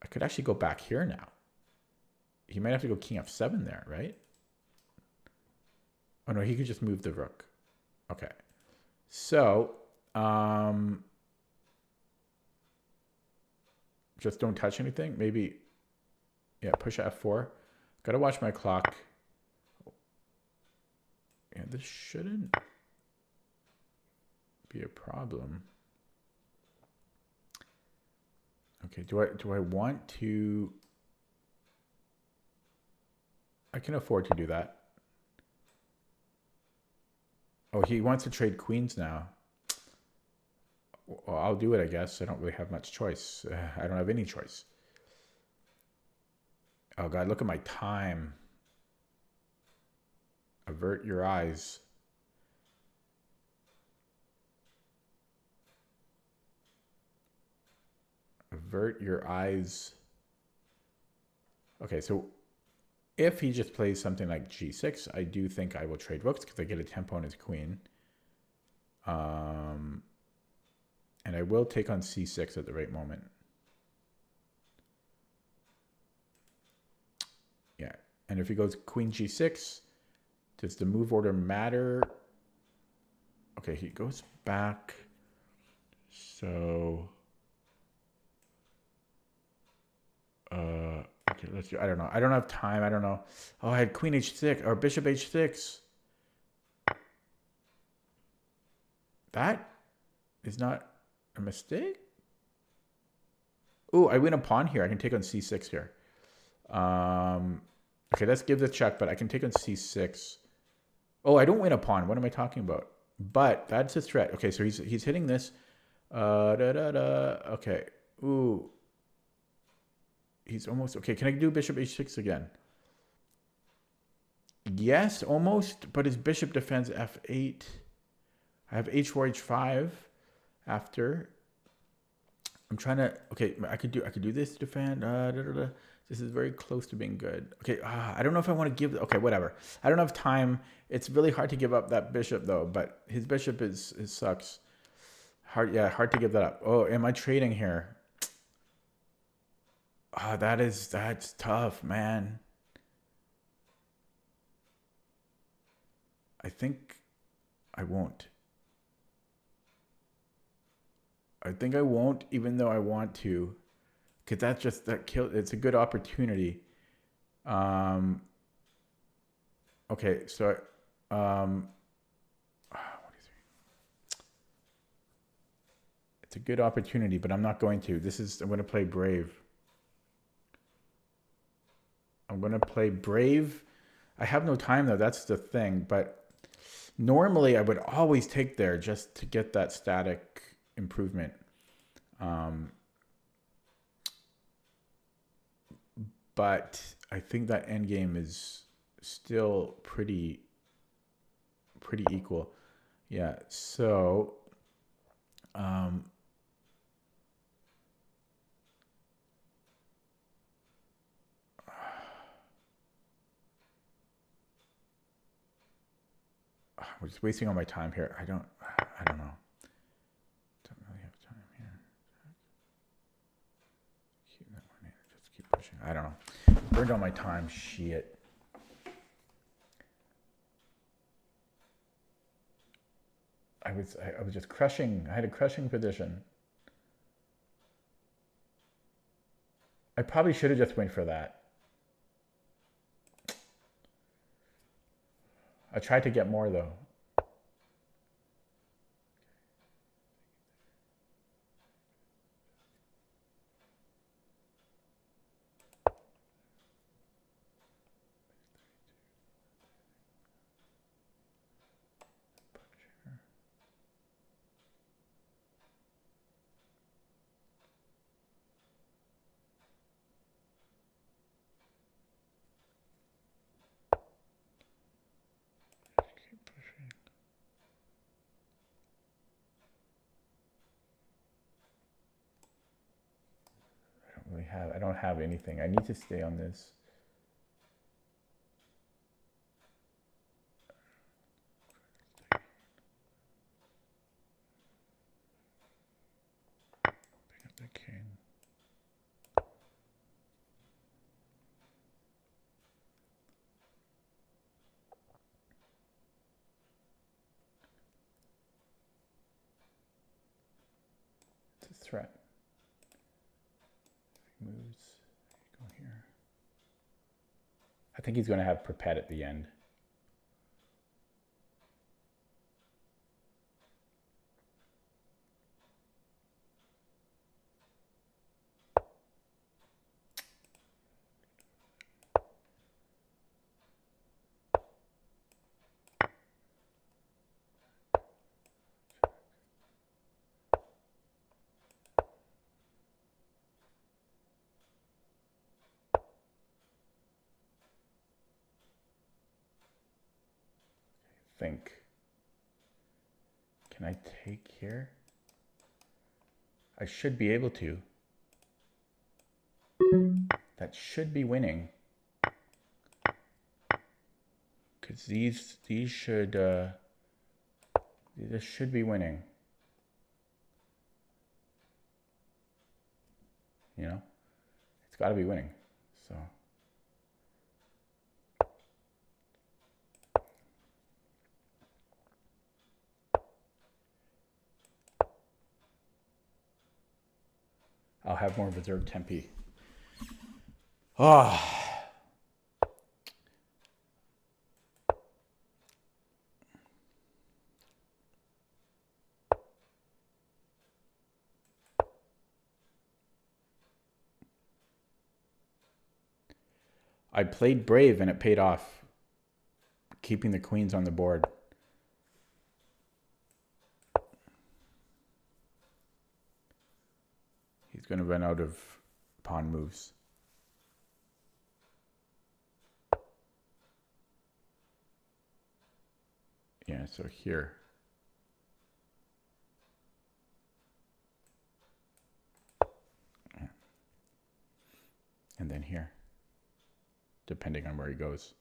I could actually go back here now. He might have to go king f7 there, right? Oh, no, he could just move the rook. Okay. So, just don't touch anything. Maybe, yeah, push f4. Got to watch my clock. Yeah, this shouldn't be a problem. Okay, do I want to... I can afford to do that. Oh, he wants to trade queens now. Well, I'll do it, I guess. I don't really have much choice. I don't have any choice. Oh, God, look at my time. avert your eyes. Avert your eyes. Okay, so if he just plays something like g6, I do think I will trade rooks because I get a tempo on his queen. And I will take on c6 at the right moment. Yeah, and if he goes queen g6, does the move order matter? Okay, he goes back. So, okay, let's do, I don't know. I don't have time. I don't know. Oh, I had queen h6 or bishop h6. That is not a mistake. Oh, I win a pawn here. I can take on c6 here. Okay, let's give the check, but I can take on c6. Oh, I don't win a pawn. What am I talking about? But that's a threat. Okay, so he's hitting this. Okay. Ooh. He's almost... Okay, can I do bishop h6 again? Yes, almost. But his bishop defends f8. I have h4, h5 after. I'm trying to... Okay, I could do this to defend. This is very close to being good. Okay, I don't know if I want to give... Okay, whatever. I don't have time. It's really hard to give up that bishop, though. But his bishop sucks. Hard to give that up. Oh, am I trading here? That's tough, man. I think I won't. I think I won't, even though I want to. Because it's a good opportunity. Okay, so it's a good opportunity, but I'm not going to. I'm going to play brave. I'm going to play brave. I have no time, though. That's the thing. But normally, I would always take there just to get that static improvement. But I think that endgame is still pretty equal. Yeah, so... we're just wasting all my time here. I don't know. Don't really have time here. Keep that one in. Just keep pushing. I don't know. Burned all my time. Shit. I was just crushing. I had a crushing position. I probably should have just went for that. I tried to get more, though. I don't have anything. I need to stay on this. Pick up the king. It's a threat. If he moves, go here. I think he's going to have Perpet at the end. think. Can I take here? I should be able to. That should be winning. Because these should, this should be winning. You know? It's got to be winning. So. I'll have more reserve tempi. Ah. I played brave and it paid off, keeping the queens on the board. He's going to run out of pawn moves. Yeah, so here. And then here, depending on where he goes.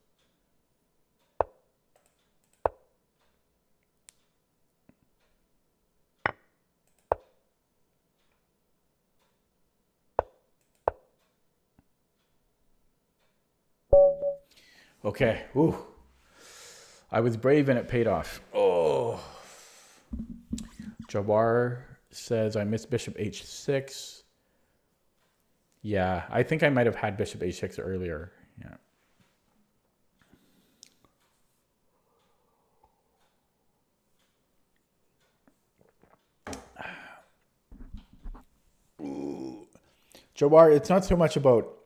Okay, ooh. I was brave and it paid off. Oh. Jawar says I missed bishop h6. Yeah, I think I might have had bishop h6 earlier. Yeah. Ooh. Jawar, it's not so much about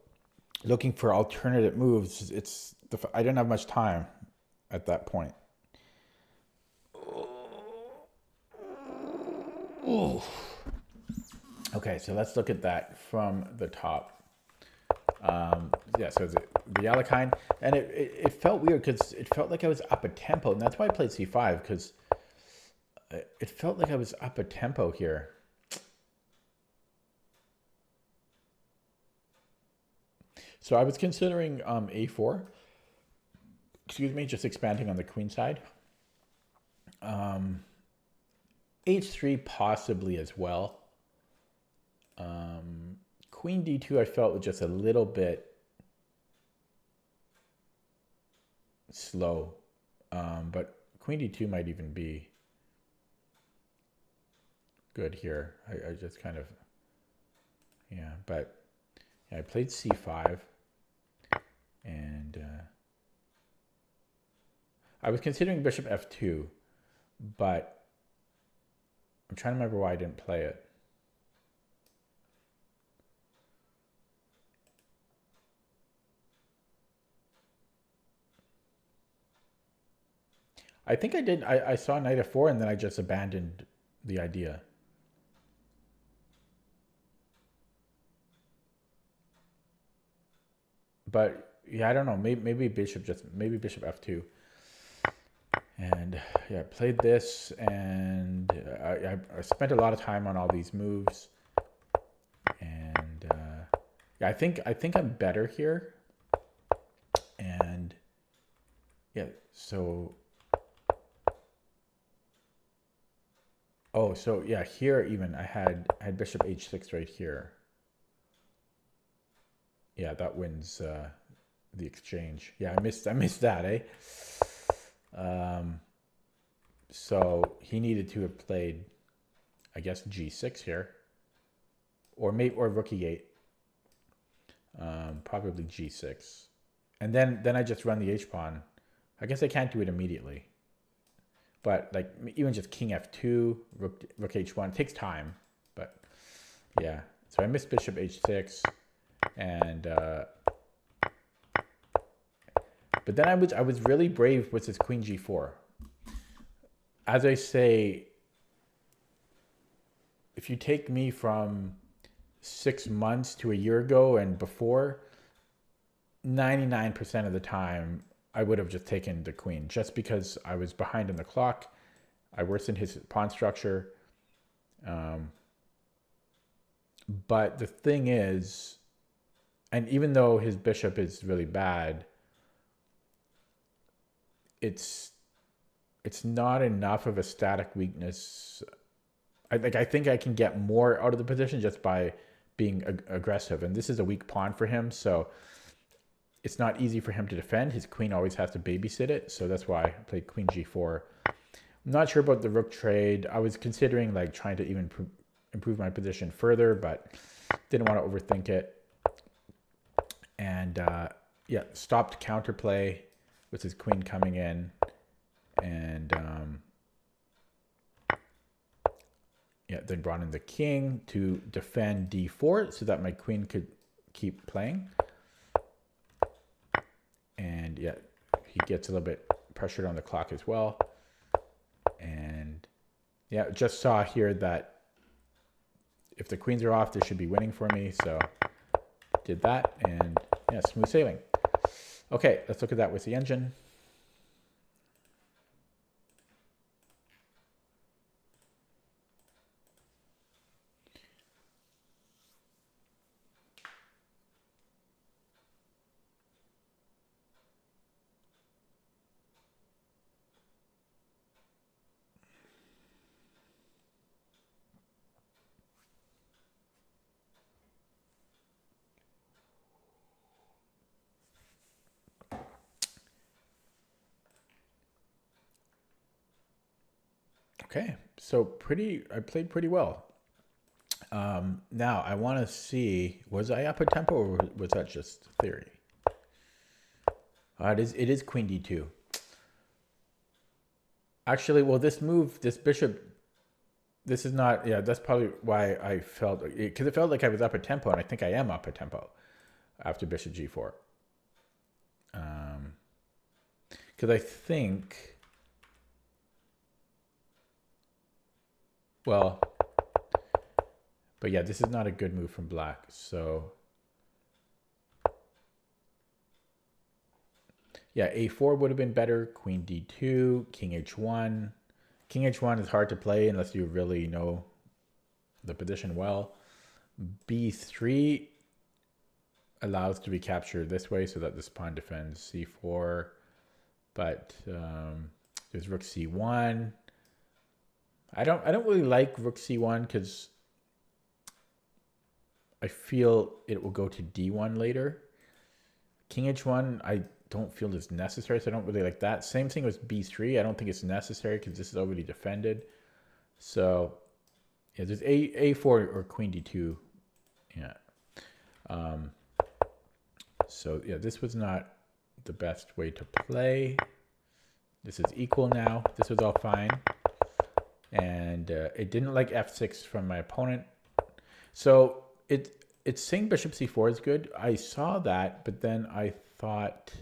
looking for alternative moves. It's I didn't have much time at that point. Ooh. Okay, so let's look at that from the top. Yeah, so it's the Alekhine, and it felt weird because it felt like I was up a tempo, and that's why I played c5, because it felt like I was up a tempo here. So I was considering a4. Excuse me, just expanding on the queen side. h3 possibly as well. Queen d2 I felt was just a little bit slow, but queen d2 might even be good here. I just kind of, yeah, but yeah, I played c5, and I was considering bishop f2, but I'm trying to remember why I didn't play it. I think I did. I saw knight f4 and then I just abandoned the idea. But yeah, I don't know. Maybe bishop f2. And yeah, I played this, and I spent a lot of time on all these moves. And yeah, I think I'm better here. And yeah, so. Oh, so yeah, here even I had bishop h6 right here. Yeah, that wins the exchange. Yeah, I missed that, eh? So he needed to have played, I guess, g6 here, or rook e8. Probably g6, and then I just run the h pawn. I guess I can't do it immediately. But like even just king f2, rook h1 takes time. But yeah, so I missed bishop h6, and but then I was really brave with this queen g4. As I say, if you take me from 6 months to a year ago and before, 99% of the time I would have just taken the queen just because I was behind in the clock. I worsened his pawn structure. But the thing is, and even though his bishop is really bad, it's not enough of a static weakness. I think I can get more out of the position just by being aggressive. And this is a weak pawn for him, so it's not easy for him to defend. His queen always has to babysit it, so that's why I played queen g4. I'm not sure about the rook trade. I was considering like trying to even improve my position further, but didn't want to overthink it. And yeah, stopped counterplay with his queen coming in. And yeah, then brought in the king to defend d4 so that my queen could keep playing. And yeah, he gets a little bit pressured on the clock as well. And yeah, just saw here that if the queens are off, this should be winning for me. So did that, and yeah, smooth sailing. Okay, let's look at that with the engine. Okay, so I played pretty well. Now I want to see, was I up a tempo or was that just theory? It is queen d2. Actually, well, this move, this bishop, this is not, yeah, that's probably why I felt, because it felt like I was up a tempo, and I think I am up a tempo after bishop g4. Because I think, well, but yeah, this is not a good move from black. So yeah, a4 would have been better. Queen d2, king h1. King h1 is hard to play unless you really know the position well. b3 allows to be captured this way so that this pawn defends c4. But there's rook c1. I don't really like rook c1 because I feel it will go to d1 later. King h1 I don't feel is necessary, so I don't really like that. Same thing with b3. I don't think it's necessary because this is already defended. So yeah, there's a4 or queen d2. Yeah. So yeah, this was not the best way to play. This is equal now. This was all fine. And it didn't like f6 from my opponent. So it's saying bishop c4 is good. I saw that, but then I thought,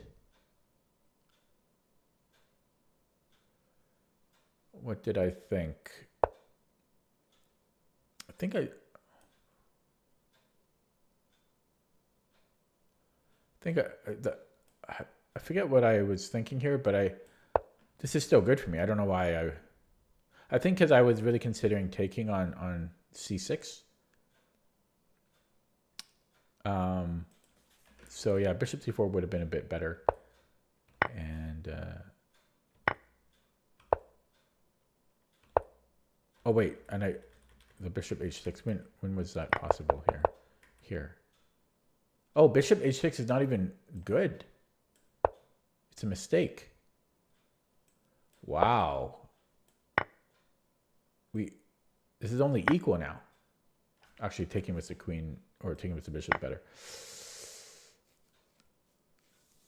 what did I think? I forget what I was thinking here, but this is still good for me. I don't know why I think because I was really considering taking on c6. So yeah, bishop c4 would have been a bit better. And oh wait, and the bishop h6. When was that possible here? Here. Oh, bishop h6 is not even good. It's a mistake. Wow. This is only equal now. Actually, taking with the queen or taking with the bishop better.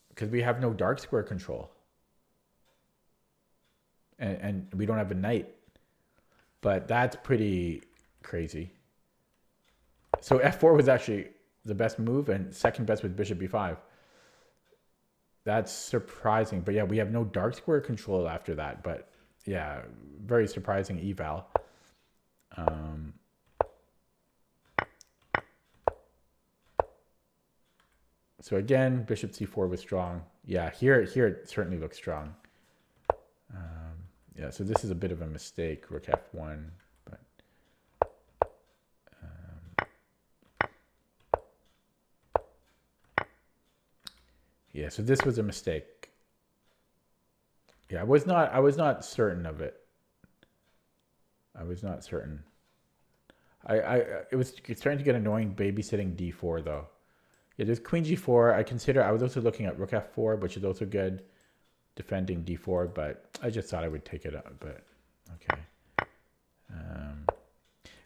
Because we have no dark square control. And we don't have a knight. But that's pretty crazy. So f4 was actually the best move, and second best with bishop b5. That's surprising. But yeah, we have no dark square control after that. But yeah, very surprising eval. So again, bishop c4 was strong, Yeah, here it certainly looks strong. Yeah, so this is a bit of a mistake, rook f1, but yeah, so this was a mistake. Yeah, I was not certain of it. I was not certain. It was starting to get annoying babysitting d4 though. Yeah, there's queen g4. I was also looking at rook f4, which is also good, defending d4, but I just thought I would take it up, but okay.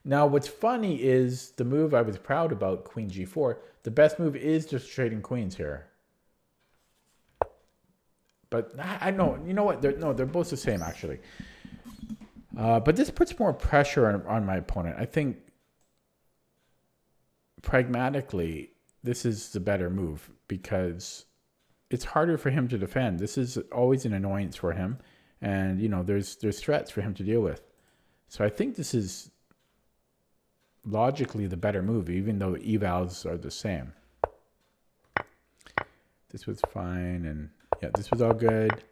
Now what's funny is the move I was proud about, queen g4, the best move is just trading queens here. But I know, you know what, they're both the same actually. But this puts more pressure on my opponent. I think pragmatically, this is the better move because it's harder for him to defend. This is always an annoyance for him. And, you know, there's threats for him to deal with. So I think this is logically the better move, even though evals are the same. This was fine. And yeah, this was all good.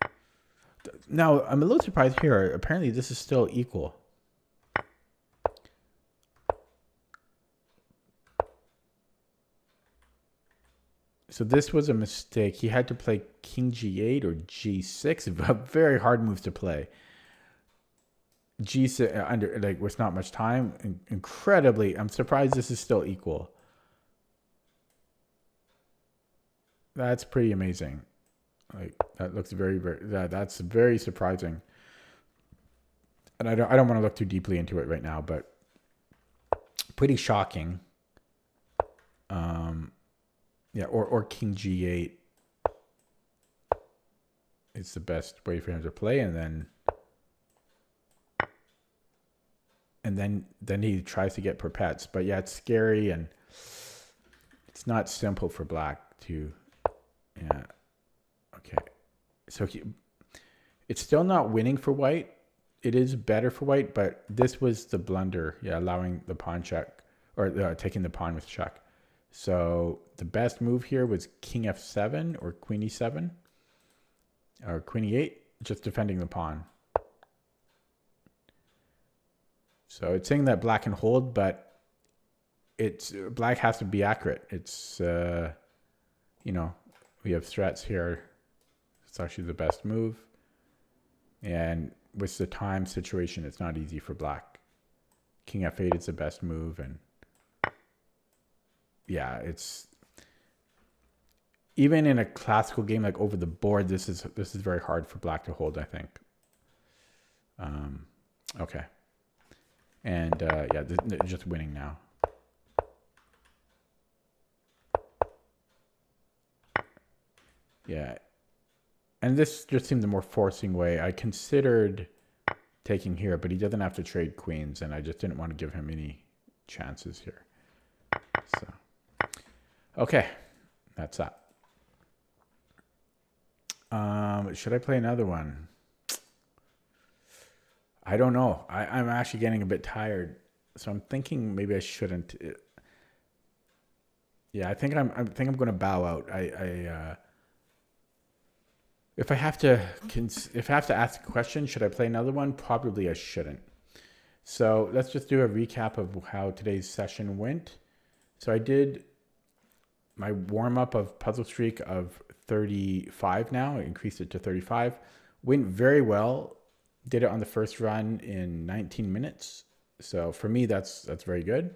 Now, I'm a little surprised here. Apparently, this is still equal. So this was a mistake. He had to play king g8 or g6. Very hard moves to play. G6 with not much time. Incredibly, I'm surprised this is still equal. That's pretty amazing. Like that looks that's very surprising. And I don't want to look too deeply into it right now, but pretty shocking. Yeah, or king g8 is the best way for him to play, and then he tries to get perpets. But yeah, it's scary and it's not simple for black to. Yeah. Okay. So it's still not winning for white. It is better for white, but this was the blunder. Yeah, allowing the pawn check or taking the pawn with check. So the best move here was king f7 or queen e7 or queen e8, just defending the pawn. So it's saying that black can hold, but black has to be accurate. It's you know, we have threats here. It's actually the best move. And with the time situation, it's not easy for black. King f8 is the best move, and yeah, it's even in a classical game like over the board, this is very hard for black to hold, I think. Okay. And yeah, they're just winning now. Yeah. And this just seemed the more forcing way. I considered taking here, but he doesn't have to trade queens, and I just didn't want to give him any chances here. So, okay, that's that. Should I play another one? I don't know. I'm actually getting a bit tired, so I'm thinking maybe I shouldn't. Yeah, I think I'm going to bow out. If I have to ask a question, should I play another one? Probably I shouldn't. So let's just do a recap of how today's session went. So I did my warm-up of Puzzle Streak of 35 now. I increased it to 35. Went very well. Did it on the first run in 19 minutes. So for me, that's very good.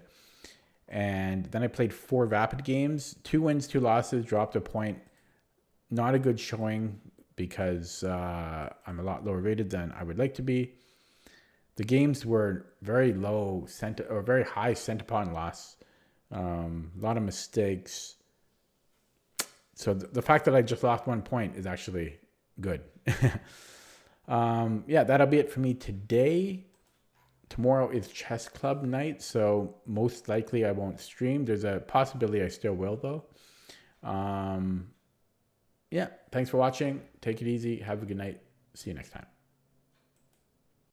And then I played 4 Vapid games. 2 wins, 2 losses, dropped a point. Not a good showing because I'm a lot lower rated than I would like to be. The games were very low or very high cent upon loss. A lot of mistakes. So the fact that I just lost 1 point is actually good. Yeah, that'll be it for me today. Tomorrow is chess club night, so most likely I won't stream. There's a possibility I still will, though. Yeah, thanks for watching. Take it easy. Have a good night. See you next time.